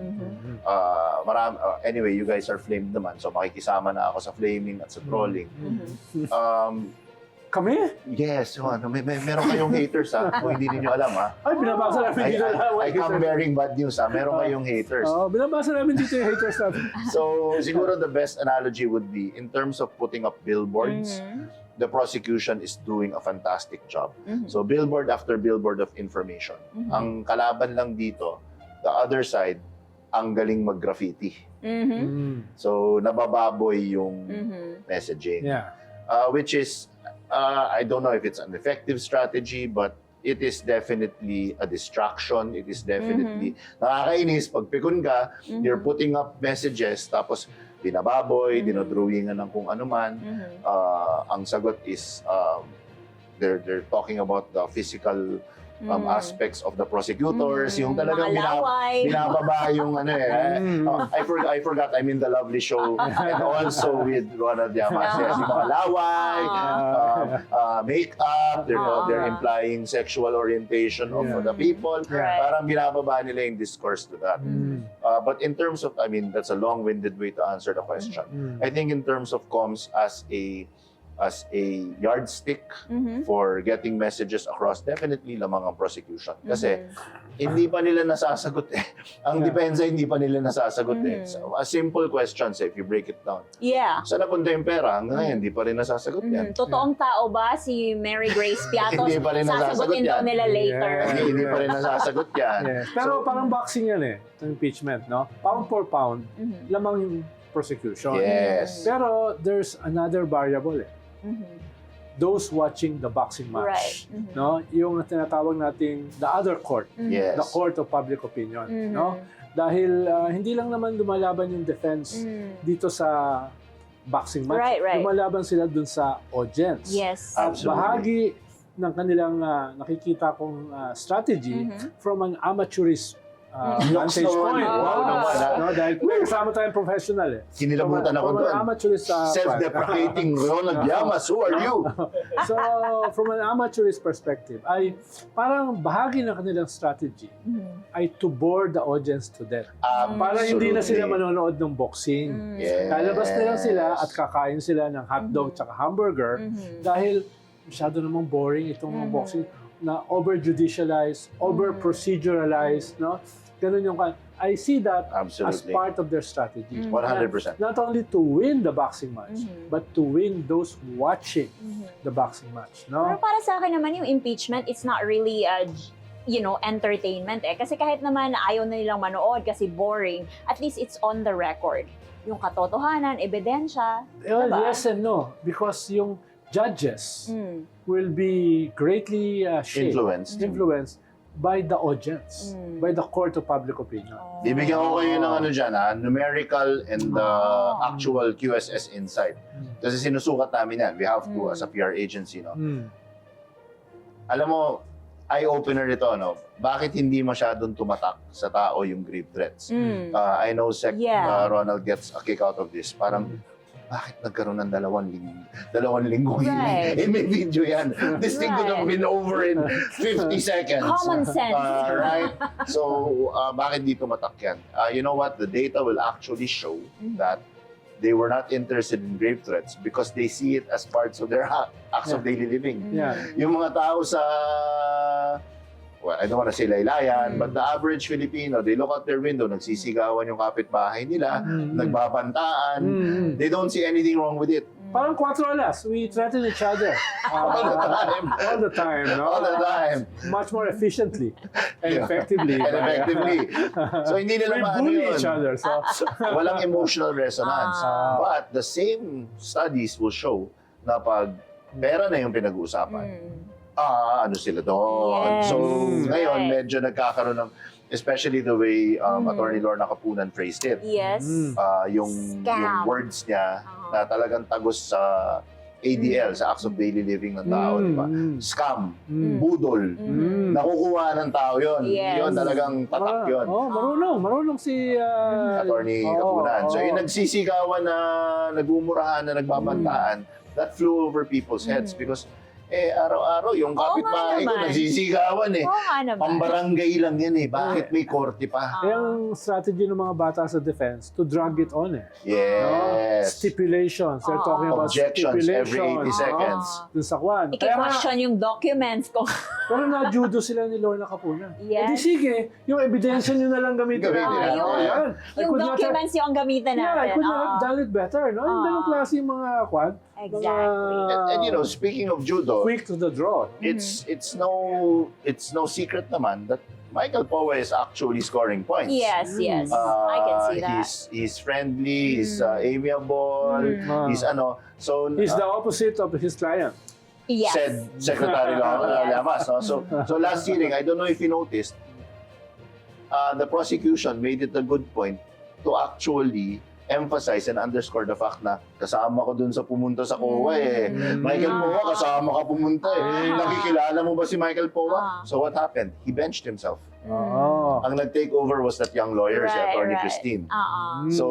Anyway, you guys are flamed naman, so makikisama na ako sa flaming at sa trolling. Kami? Yes, meron kayong haters kung hindi niyo alam Ay, binabasa namin dito. I come bearing bad news meron kayong haters. Binabasa namin dito yung haters natin. So, siguro the best analogy would be, in terms of putting up billboards, the prosecution is doing a fantastic job. So, billboard after billboard of information. Ang kalaban lang dito, the other side, ang galing mag-graffiti. So, nabababoy yung messaging. Yeah. Which is, I don't know if it's an effective strategy, but it is definitely a distraction. It is definitely nakakainis. Pag pikon ka, you're putting up messages, tapos binababoy, dinodrawingan ng kung ano man. Ang sagot is, they're talking about the physical aspects of the prosecutors, yung talagang binababa yung ano I forgot, I'm in The Lovely Show and also with Ronald Llamas. Yes, yung mga laway, make-up, they're implying sexual orientation of the people. Parang binababa nila yung discourse to that. But in terms of, that's a long-winded way to answer the question. I think in terms of comms as a yardstick for getting messages across, definitely lamang ang prosecution. Kasi hindi pa nila nasasagot Ang depensa hindi pa nila nasasagot So, a simple question, if you break it down. Yeah. Saan napunta yung pera? Hanggang ngayon, hindi pa rin nasasagot yan. Totoong tao ba si Mary Grace Piatos? Hindi pa rin nasasagot Sasagutin daw yan. nila later. Hindi pa rin nasasagot yan. Yes. Pero parang boxing yan ng impeachment, no? Pound for pound, lamang yung prosecution. Yes. Pero there's another variable eh. Mhm. Those watching the boxing match. Right. Mhm. No? Yung tinatawag nating the other court. Yes. The court of public opinion. Mhm. No? Dahil hindi lang naman lumalaban yung defense Mhm. dito sa boxing match. Right. Lumalaban sila dun sa audience. Yes. At Absolutely. bahagi ng kanilang nakikita kong strategy Mhm. from an amateurist Looks vantage naman. point. Wow naman, ha? No, dahil may kasama tayong professional eh. Kinilabutan ako From an doon. amateurist Self-deprecating Ronald Llamas, who are you? So, from an amateurist perspective, ay parang bahagi ng kanilang strategy Mhm. ay to bore the audience to death. Para hindi na sila manonood ng boxing. Yes. Lalabas na lang sila at kakain sila ng hotdog tsaka hamburger Mhm. dahil masyado namang boring itong mga boxing na over-judicialized, over-proceduralized, no? Ganun yung I see that as Absolutely. part of their strategy. 100%. Not only to win the boxing match, Mhm. but to win those watching Mhm. the boxing match, Pero no? para sa akin naman yung impeachment, it's not really entertainment eh. Kasi kahit naman ayaw na nilang manood kasi boring, at least it's on the record. Yung katotohanan, ebidensya. Well, diba? yes and no, because yung judges Mm. will be greatly shaped, Influenced. by the audience, Mm. by the court of public opinion. Bibigyan ko kayo ng dyan, numerical and actual QSS insight. Kasi sinusukat namin yan. We have to as a PR agency. No? Mm. Alam mo, eye-opener ito. No? Bakit hindi masyadong tumatak sa tao yung grave threats? Mm. I know Yeah. Ronald gets a kick out of this. Parang, bakit nagkaroon ng dalawang linggong Right. hearing? May video yan. This thing could have been over in 50 seconds. Common sense. Right? So, bakit di tumatak yan? You know what? The data will actually show that they were not interested in grave threats because they see it as parts of their acts of daily living. Yeah. Yung mga tao sa, well, I don't want to say laylayan, but the average Filipino, they look out their window, nagsisigawan yung kapitbahay nila, nagbabantaan. They don't see anything wrong with it. Parang 4 alas, we threaten each other. All the time. All the time, no? All the time. Much more efficiently and effectively. And effectively. So, hindi We nila maano bully yun. each other. So, Walang emotional resonance. Ah. But the same studies will show na pag pera na yung pinag-uusapan, ano sila doon. Yes. So, ngayon, Right. medyo nagkakaroon ng, especially the way Attorney Lorna Kapunan phrased it. Yes. Yung Scam. words niya Uh-huh. na talagang tagos sa ADL, sa acts of daily living ng tao, di ba? Scam, budol, nakukuha ng tao yun. Yes. Yun, talagang tatak yun. Oh, marunong si Attorney Kapunan. So yung nagsisigawan na nagmumurahan na nagbabantaan, that flew over people's heads because araw-araw yung kapitbahay ko naman. nagsisigawan eh. Oo nga naman. Pambarangay lang yan eh. Bakit may korte pa? Kaya ang strategy ng mga bata sa defense to drag it on eh. No? Yes. Stipulations. They're talking about Objections every 80 stipulations. seconds. Dun sa kwan. Kaya nga, I-question yung documents ko. pero na-judo sila ni Lorna Kapunan. Yes. Eh di sige, yung ebidensya nyo na lang gamitin. Gamitin natin. natin. Oh, yan. I Yung could not have- documents yung ang gamitan natin. Yeah, I could not have Oo. done it better. No? Yung ganong klase yung mga kwan. Exactly. And you know, speaking of judo, Quick to the draw. it's no secret naman that Michael Poe is actually scoring points. Yes, yes. I can see that. He's friendly, he's amiable, he's so He's the opposite of his client. Yes. said Secretary Llamas. No? So last hearing, I don't know if you noticed, the prosecution made it a good point to actually emphasize and underscore the fact na kasama ko dun sa pumunta sa COA eh. Michael Poa, kasama ka pumunta eh. Nakikilala mo ba si Michael Poa? So what happened? He benched himself. Oh. Ang nag-take over was that young lawyer, si Right, Attorney right. Christine. Oo. So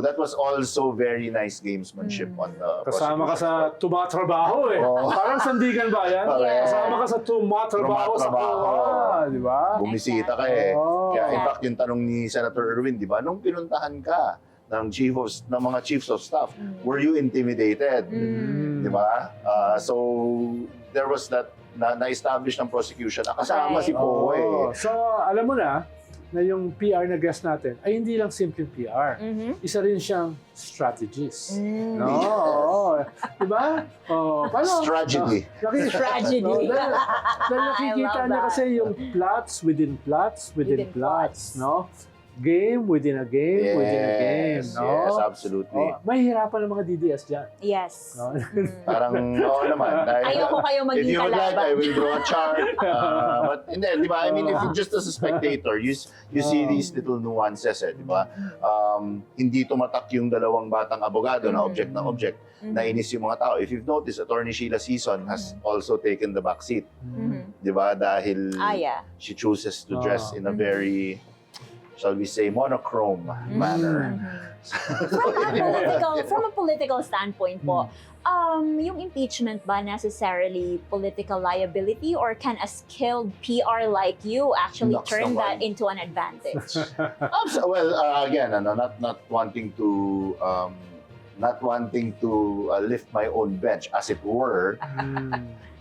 that was also very nice gamesmanship on the Kasama ka sa prosecution. tumatrabaho eh. Oo. Parang sandigan ba yan? Correct. Kasama ka sa tumatrabaho sa Tumatrabaho. COA, di ba? Bumisita ka eh. Oh. Kaya in fact, yung tanong ni Senator Erwin, di ba, nung pinuntahan ka ng mga chiefs of staff, were you intimidated? Di ba? So there was that na-establish ng prosecution na kasama Okay. si Poe eh. So, alam mo na yung PR na guest natin ay hindi lang simpleng PR. Isa rin siyang strategist. No? Oo. Diba? Oh, paano? Strategy. Tragedy. Dahil nakikita I love niya that. kasi yung plots within plots within Within plots. plots. No? game within a game within a game. Yes, No? yes, absolutely. Oh, mahihirapan ng mga DDS dyan. Yes. No? Parang, oo naman. Ayoko kayo If maging you would like, kalaban. I will draw a chart. But, hindi, di ba? I mean, if you just as a spectator, you see these little nuances, di ba? Hindi tumatak yung dalawang batang abogado na object na object. Nainis yung mga tao. If you've noticed, Attorney Sheila Season has also taken the back seat. Di ba? Dahil Yeah. she chooses to dress in a very, shall we say, monochrome manner. From a political standpoint po, yung impeachment ba necessarily political liability, or can a skilled PR like you actually Naks turn naman. that into an advantage? Well, again, not wanting to lift my own bench, as it were.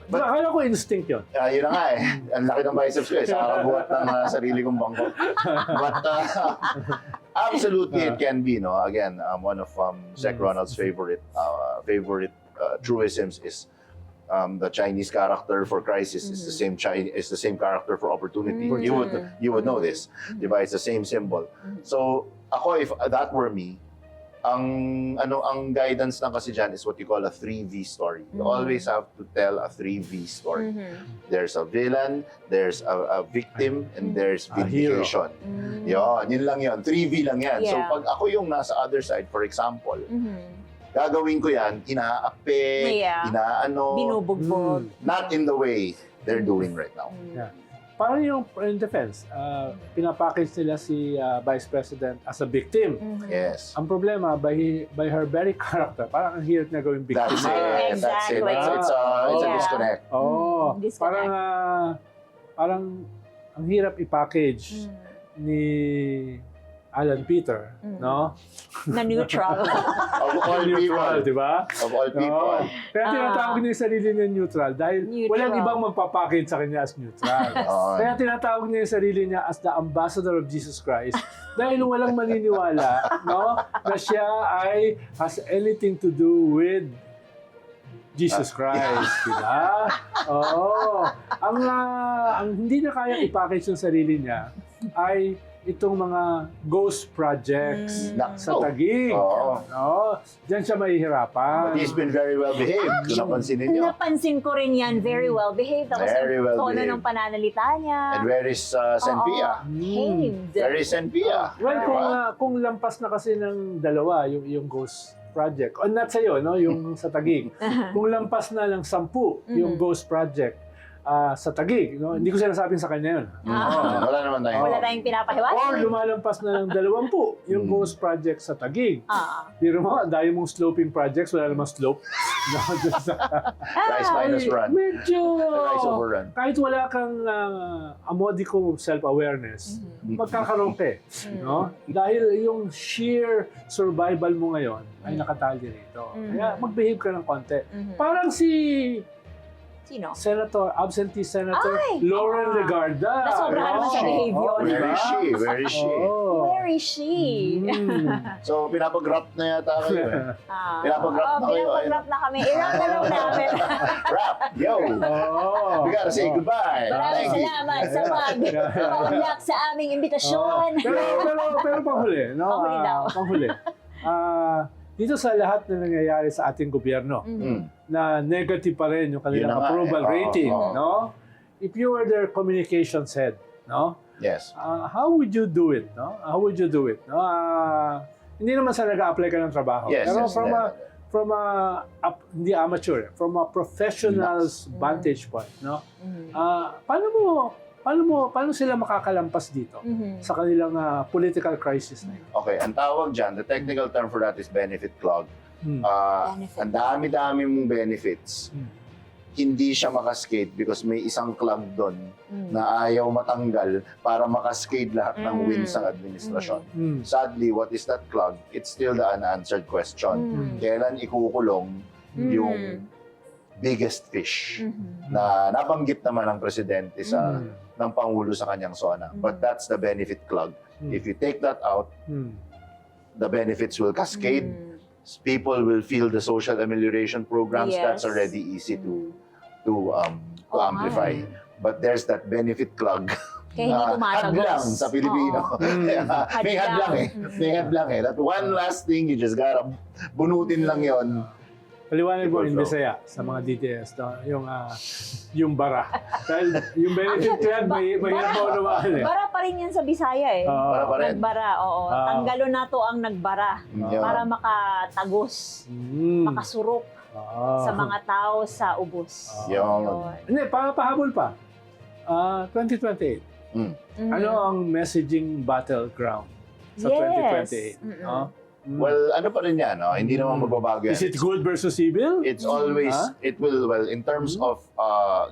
But akala ko instinct yun. Yun na nga eh. Ang laki ng biceps ko eh. Sa kabuhat ng sarili kong bangko. But absolutely it can be, no? Again, one of Sec Ronald's favorite truisms is the Chinese character for crisis is the same character for opportunity. You would know this. Diba? It's the same symbol. So ako, if that were me, ang guidance lang kasi dyan is what you call a 3V story. You always have to tell a 3V story. There's a villain, there's a victim, and there's A hero. vindication. Yun lang yun. 3V lang yan. So Yeah. pag ako yung nasa other side, for example, gagawin ko yan, inaape, Yeah. inaano, Binubugbog. not in the way they're doing right now. Parang yung in defense, pinapackage nila si Vice President as a victim. Yes. Ang problema, by her very character, parang ang hirap na gawing victim. That's it. That's it. Exactly. It's a Yeah. disconnect. Oo. Disconnect. Parang ang hirap i-package ni Alan Peter, no? Na neutral. Of all Neutral, people. di ba? Of all people. Oo. Kaya tinatawag niya yung sarili niya neutral dahil Neutral. walang ibang magpapackage sa kanya as neutral. Oo. Kaya tinatawag niya yung sarili niya as the ambassador of Jesus Christ dahil walang maniniwala, no, na siya ay has anything to do with Jesus Christ, di ba? Oo. Ang hindi na kaya i-package yung sarili niya ay itong mga ghost projects sa Nako. Taguig. Oo. No? Diyan siya mahihirapan. But he's been very well behaved. Kung napansinin niyo. Napansin ko rin yan, very well behaved. Tapos Very well yung tono behaved. ng pananalita niya. And where is Senpia? Behaved. Where is Senpia? Well, kung lampas na kasi ng dalawa, yung ghost project, o not sa'yo, no? Yung sa Taguig. Kung lampas na ng 10, yung ghost project sa Taguig, no? Hindi ko sinasabing sa kanya yun. Wala naman tayo. Wala tayong pinapahiwatig. Or lumalampas na ng 20, yung ghost project sa Taguig. Pero mo, dahil mong sloping projects, wala namang slope. No, just, Rice minus run. medyo, Rice overrun. kahit wala kang a modicum of self-awareness, magkakaroon ka eh, no? Dahil yung sheer survival mo ngayon ay nakatali rito. Kaya mag-behave ka ng konti. Parang si Sino? Absentee Senator Ay! Lauren Legarda. Nasobra naman sa behavior. Where is she? Where is she? Where is she? So, pinapag-rap na yata kayo eh. Pinapag-rap na kayo. Pinapag-rap na kami. I-rap na lang namin. Rap! Yo! We gotta say goodbye. Maraming Thank you. salamat sa pag-paunlak sa aming imbitasyon. Pero panghuli, no? Panghuli daw. Panghuli. Dito sa lahat na nangyayari sa ating gobyerno, na negative pa rin yung kanilang Yun na nga approval eh. rating, Oo. no? If you were their communications head, no? Yes. How would you do it, no? How would you do it, no? Hindi naman sa nag-a-apply ka ng trabaho. Yes, Pero yes, from a hindi amateur, from a professional's vantage point, no? Paano sila makakalampas dito sa kanilang political crisis na yun? Okay, ang tawag dyan, the technical term for that is benefit clog. Benefit Ang dami-dami mong benefits. Hindi siya makaskate because may isang clog doon na ayaw matanggal para makaskate lahat ng wins ng administrasyon. Sadly, what is that clog? It's still the unanswered question. Kailan ikukulong yung biggest fish na nabanggit naman ng presidente ng Pangulo sa kanyang SONA. But that's the benefit clog. If you take that out, the benefits will cascade. People will feel the social amelioration programs. Yes. That's already easy to amplify. But there's that benefit clog Kaya hindi tumatagos. Hadlang sa Pilipino. Oo. May hadlang eh. May hadlang eh. That one last thing, you just gotta bunutin lang yon. Paliwanag mo in People Bisaya sa mga DTS, no? yung bara. Dahil yung benefit ko yan, mahirap mo naman eh. Bara pa rin yan sa Bisaya eh. Para pa rin. Nagbara, oo. Tanggalo na to ang nagbara Yeah. para makatagos, makasurok sa mga tao sa ubos. Yun. Hindi, pahabol pa. 2028. Ano ang messaging battleground sa 2028? No? Well, ano pa rin yan, no? Hindi naman magbabago yan. Is it good versus evil? It's always, it will, well, in terms of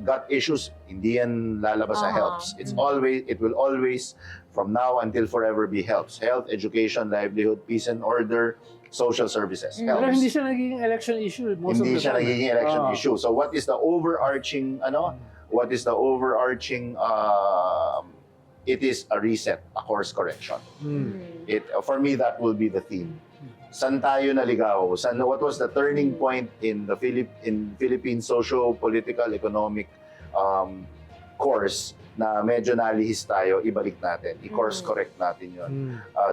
gut issues, hindi yan lalabas sa helps. It's always, it will always, from now until forever, be helps. Health, education, livelihood, peace and order, social services. Pero Helps. hindi siya nagiging election issue. Most of Hindi the siya time. nagiging election issue. So what is the overarching, what is the overarching, it is a reset, a course correction. For me, that will be the theme. San tayo naligaw? What was the turning point in the Philippine socio-political economic course na medyo nalihis tayo, ibalik natin, i-course correct natin yun.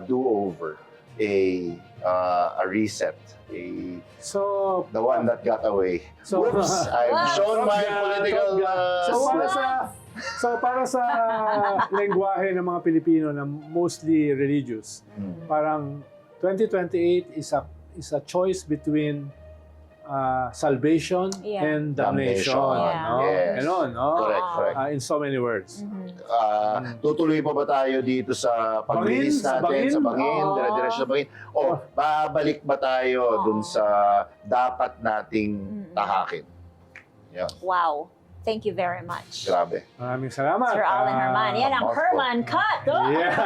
Do-over, a reset, So, the one that got away. So, Whoops! I've shown my political So para sa lengguwahe ng mga Pilipino na mostly religious, parang 2028 is a choice between salvation and damnation. Damnation. No? Yes. Ganon, no? Correct. In so many words. Tutuloy pa ba tayo dito sa paglinis natin sa bangin, dire-diretso sa bangin? O babalik ba tayo dun sa dapat nating tahakin? Yan. Wow. Thank you very much. Grabe. Maraming salamat. Sir Alan Herman. Yan ang Opo. Herman Cut. Oh. Yeah.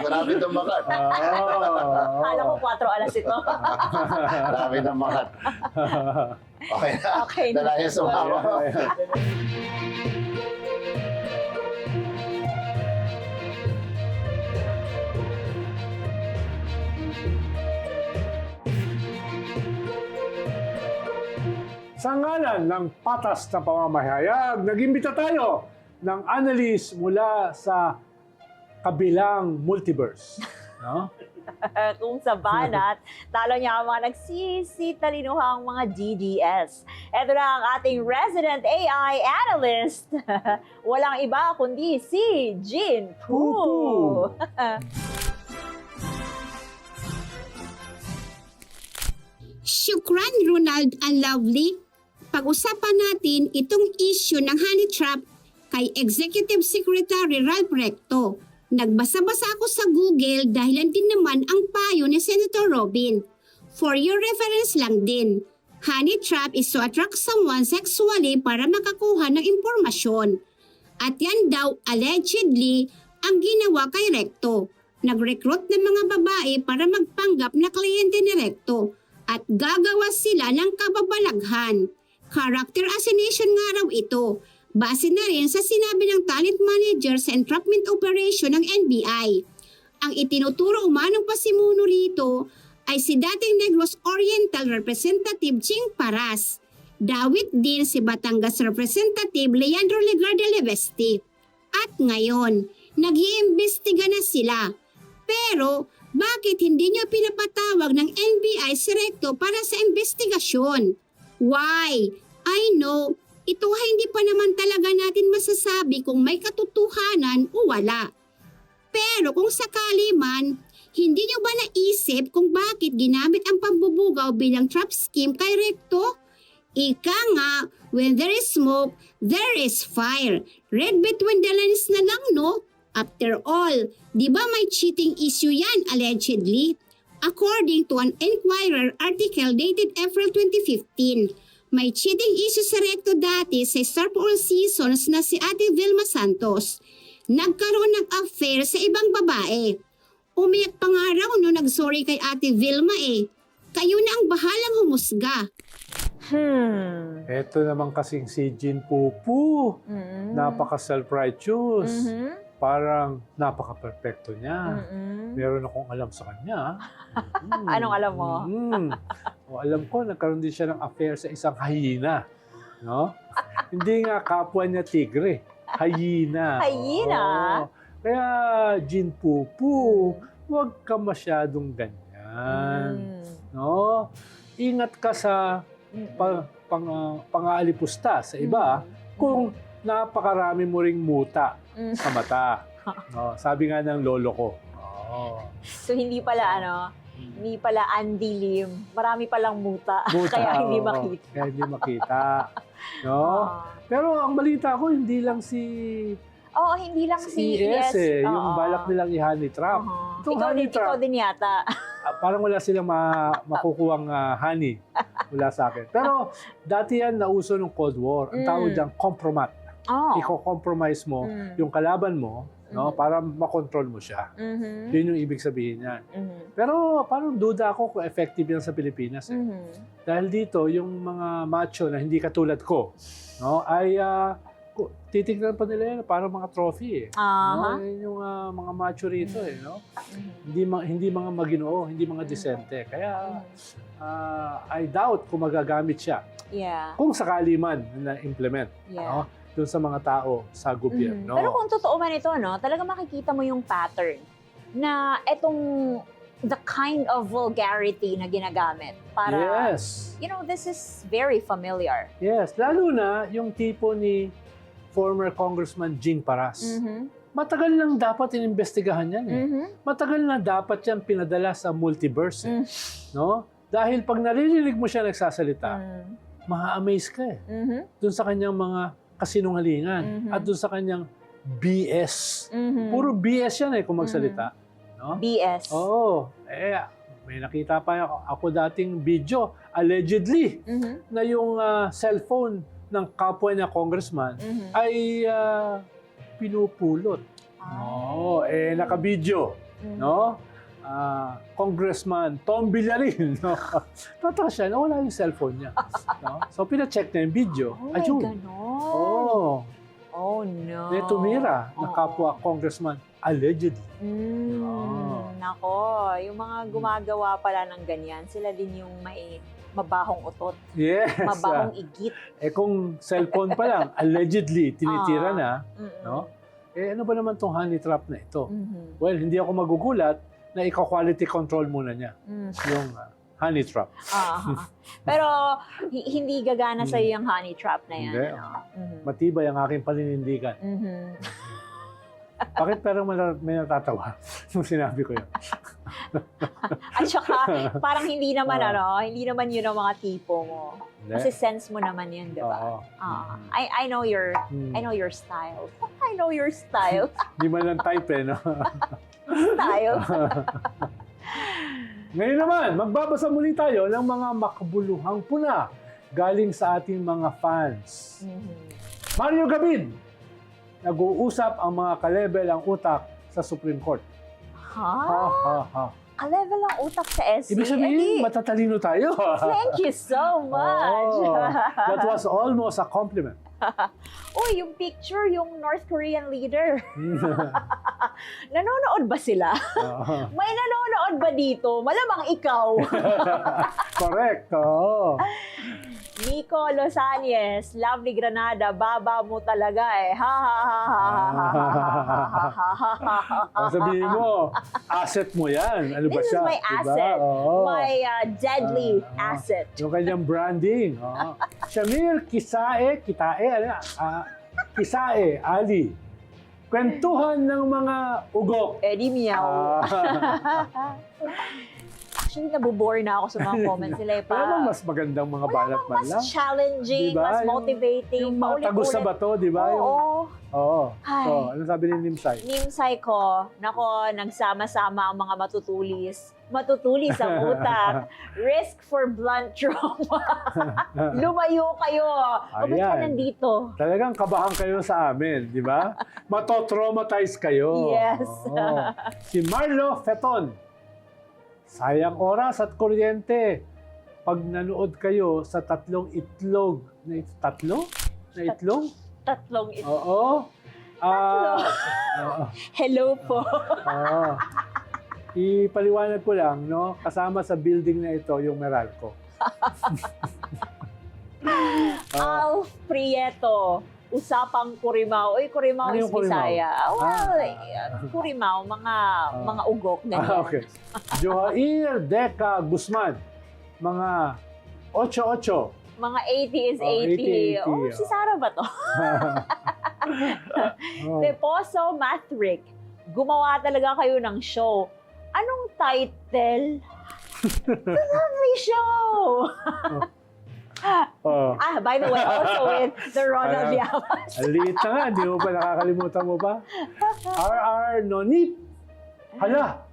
Marami ng makat. Kala ko 4 alas ito. Marami ng makat. Okay na. Okay na. Dalayan sa mama. Sa ngalan ng patas na pamamahayag, nag-imbita tayo ng analyst mula sa kabilang multiverse. No? Kung sa banat, talo niya ang mga nagsisitalinuhang mga DDS. Ito na ang ating resident AI analyst. Walang iba kundi si Jin Poo. Shukran, Ronald and Lovely. Pag-usapan natin itong issue ng honey trap kay Executive Secretary Ralph Recto. Nagbasa-basa ako sa Google dahil din naman ang payo ni Senator Robin. For your reference lang din, honey trap is to attract someone sexually para makakuha ng impormasyon. At yan daw allegedly ang ginawa kay Recto. Nag-recruit ng mga babae para magpanggap na kliyente ni Recto at gagawa sila ng kababalaghan. Character assassination nga raw ito. Base na rin sa sinabi ng talent manager sa entrapment operation ng NBI. Ang itinuturo umanong pasimuno rito ay si dating Negros Oriental Representative Ching Paras. Dawit din si Batangas Representative Leandro Legarda Levesti. At ngayon, nag-iimbestiga na sila. Pero, bakit hindi niyo pinapatawag ng NBI si Recto para sa investigasyon? Why? I know, ito ay hindi pa naman talaga natin masasabi kung may katotohanan o wala. Pero kung sakali man, hindi niyo ba naisip kung bakit ginamit ang pambubugaw bilang trap scheme kay Recto? Ika nga, when there is smoke, there is fire. Read between the lines na lang, no? After all, di ba may cheating issue yan allegedly? According to an Enquirer article dated April 2015, may cheating issue sa Recto dati sa Star for All Seasons na si Ate Vilma Santos. Nagkaroon ng affair sa ibang babae. Umiyak pa nga raw no nagsorry kay Ate Vilma eh. Kayo na ang bahalang humusga. Ito naman kasing si Jin Poo. Napaka-self-righteous. Parang napaka-perfecto niya. Meron akong alam sa kanya. Anong alam mo? O, alam ko, nagkaroon din siya ng affair sa isang hyena. No? Hindi nga kapwa niya tigre. Hyena. Hyena? Oo. Kaya, Jin Pupu, huwag ka masyadong ganyan. No? Ingat ka sa pang-aalipusta sa iba kung napakarami mo ring muta sa mata. No? Sabi nga ng lolo ko. So hindi pala hindi pala Andy Lim. Marami palang muta. Kaya hindi oo. makita. Kaya hindi makita. No? Pero ang balita ko, hindi lang si Oo, hindi lang si ES yung oo. balak nilang i-honey trap. Itong honey Ikaw trap, din yata. parang wala silang makukuhang honey mula sa akin. Pero dati yan nauso ng Cold War. Ang tawag diyang compromat. Oh. Iko-compromise mo yung kalaban mo, no, para makontrol mo siya. Yun yung ibig sabihin niyan. Pero parang duda ako kung effective yan sa Pilipinas. Dahil dito, yung mga macho na hindi katulad ko, no, ay titignan pa nila yan parang mga trophy. No? Yun yung mga macho rito. No? Hindi mga maginoo, hindi mga disente. Kaya I doubt kung magagamit siya. Yeah. Kung sakali man na-implement. Yeah. No? Doon sa mga tao sa gobyerno. Pero kung totoo man ito, talaga makikita mo yung pattern na etong the kind of vulgarity na ginagamit para, Yes. this is very familiar. Yes. Lalo na yung tipo ni former Congressman Jing Paras. Matagal lang dapat inimbestigahan yan. Matagal na dapat yan pinadala sa multiverse. No? Dahil pag naririnig mo siya nagsasalita, ma-amaze ka doon sa kanyang mga kasinungalingan at doon sa kanyang BS. Puro BS yan kung magsalita. No? BS. Oo. May nakita pa ako dating video, allegedly, na yung cellphone ng kapwa niya congressman ay pinupulot. Naka-video. No? Congressman Tom Villarin. No? Tatawa siya, nawala yung cellphone niya. No? So, pina-check na yung video. Ayun. Ganon. Oh, no. May tumira na kapwa congressman, allegedly. Nako, yung mga gumagawa pala ng ganyan, sila din yung may mabahong utot, Yes. mabahong igit. Kung cellphone pa lang, allegedly, tinitira na, no? Ano ba naman tong honey trap na ito? Well, hindi ako magugulat na ika-quality control muna niya yung honey trap. Pero hindi gagana sa'yo yung honey trap na yan. Hindi. Matibay ang aking paninindigan. Bakit parang may natatawa nung sinabi ko yun? At saka, parang hindi naman yun ang mga tipo mo. Hindi. Kasi sense mo naman yun, di ba? Oo. I know your style. I know your style. Di man lang type no? Style. Ngayon naman, magbabasa muli tayo ng mga makabuluhang puna galing sa ating mga fans. Mario Gabid, nag-uusap ang mga ka-level ang utak sa Supreme Court. Ha? Ka-level ang utak sa SC? Ibig sabihin, matatalino tayo. Thank you so much. That was almost a compliment. Uy, yung picture, yung North Korean leader. Nanonood ba sila? May nanonood ba dito? Malamang ikaw. Correct. Oo. Nico Losanyes, Lovely Granada, baba mo talaga Sabihin mo, asset mo yan. Ano ba This siya? is my asset. My deadly asset. Yung kanyang branding. Shamir Kisae, Kisae, Ali. Kwentuhan ng mga ugok. Eddie Miao. Actually, nabobore na ako sa mga comments nila. Pero mas magandang mga balat man lang. Mas challenging, Diba? mas motivating, Yung mga tagus sa bato, di ba? Oo. Oo. Ay. So, ano sabi ni Nimsay? Nimsay ko, nako, nagsama-sama ang mga matutulis. Matutulis ang utak. Risk for blunt trauma. Lumayo kayo. O ba't ka Ayan. nandito? Talagang kabahan kayo sa amin, di ba? Mato-traumatize kayo. Yes. Oo. Si Marlo Feton. Sayang oras at kuryente. Pag nanood kayo sa tatlong itlog. Tatlo? Na itlog? Tatlong ito. Oo. Hello po. Oo. Ipaliwanag ko lang, no? Kasama sa building na ito, yung Meralco. Alf Prieto. usapang Kurimaw. Uy, Kurimaw Ano is yung Kurimaw? Bisaya. Well, Ah. Kurimaw, mga ugok, ganyan. Okay. Johair Deca Guzman. Mga 88. Mga 80 is 80. 80. Oh, si Sarah ba to? Oh. Deposo Mathrick. Gumawa talaga kayo ng show. Anong title? The Lovely Show! Oh. By the way, also with the Ronald Llamas. Aliit na nga, di mo pa nakakalimutan mo pa. RR Nonip. Hala,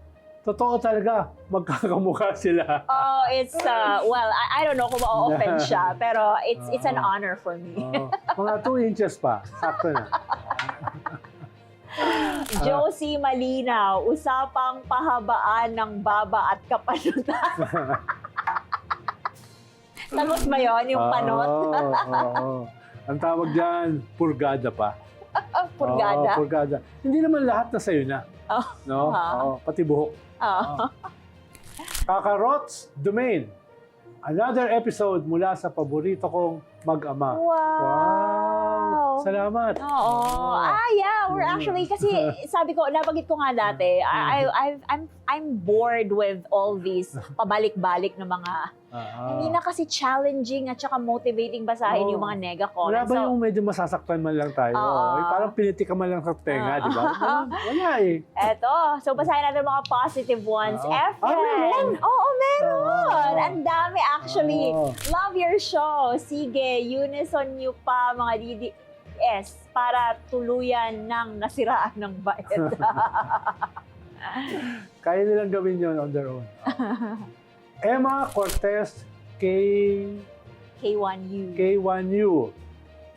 totoo talaga, magkakamukha sila. Oh, it's, well, I don't know kung ma-offend siya, pero it's an honor for me. Mga 2 inches pa, sakto na. Josie Malinaw, usapang pahabaan ng baba at kapanutan. Sagot ba yun, yung panot? Oo. Ang tawag dyan, purgada pa. Purgada? Oo, purgada. Hindi naman lahat na sa'yo na. Oh. No? Oo, pati buhok. Oh. Kakarots Domain. Another episode mula sa paborito kong mag-ama. Wow! Salamat. Oo. Yeah, we're actually, kasi sabi ko, nabanggit ko nga dati, I'm bored with all these pabalik-balik na mga, hindi na kasi challenging at saka motivating basahin yung mga nega Wala comments. ba yung medyo masasaktan man lang tayo? Oo. Parang pinitikan man lang sa tenga, di ba? Wala eh. Eto, so basahin natin mga positive ones. Oo. Efren! Meron? Oo, meron! Oo. Ang dami actually. Oo. Love your show. Sige, unison nyo pa mga DDS para tuluyan ng nasiraan ng bayad. Kaya nilang gawin yun on their own. Emma Cortez K1U. K1U.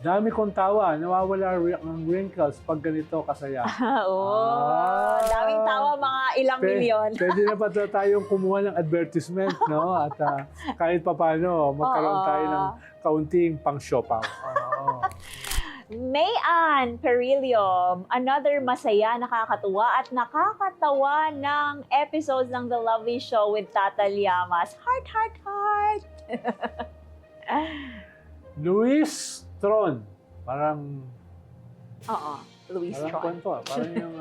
Dami kong tawa. Nawawala ang wrinkles pag ganito kasaya. Oh, daming tawa, mga ilang milyon. Pwede na pa tayong kumuha ng advertisement, no? At kahit papano, magkaroon Oo. tayo ng kaunting pang-siopaw. Oo. Mayan Perillo, another masaya, nakakatuwa at nakakatawa ng episodes ng The Lovely Show with Tata Llamas. Heart, heart, heart! Luis Tron. Parang Oo, Luis Parang Tron. kwento Parang yung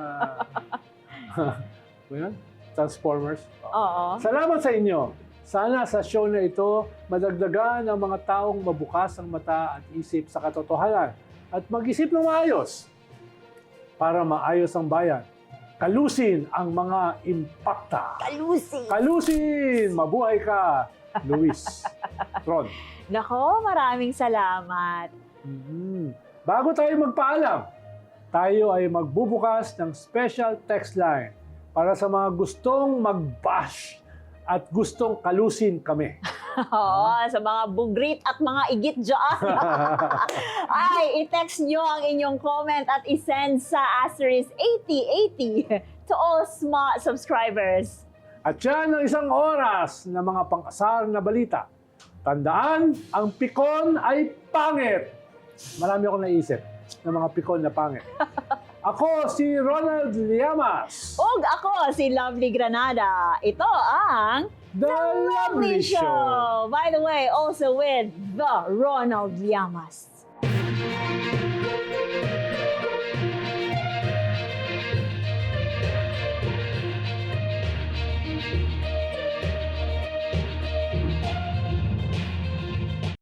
ano yun? Transformers. Oo. Salamat sa inyo. Sana sa show na ito, madagdagan ang mga taong mabukas ang mata at isip sa katotohanan at mag-isip ng maayos para maayos ang bayan. Kalusin ang mga impakta. Kalusi! Kalusin! Mabuhay ka, Luis Tron. Nako, maraming salamat. Bago tayo magpaalam, tayo ay magbubukas ng special text line para sa mga gustong mag-bash at gustong kalusin kami. Oo, sa mga bugrit at mga igit dyan. Ay, i-text nyo ang inyong comment at isend sa *8080 to all smart subscribers. At yan ang 1 oras na mga pang-asar na balita. Tandaan, ang pikon ay pangit. Marami akong naisip ng mga pikon na pangit. Ako si Ronald Llamas. Ug ako si Lovely Granada. Ito ang The Lovely Show. By the way, also with the Ronald Llamas.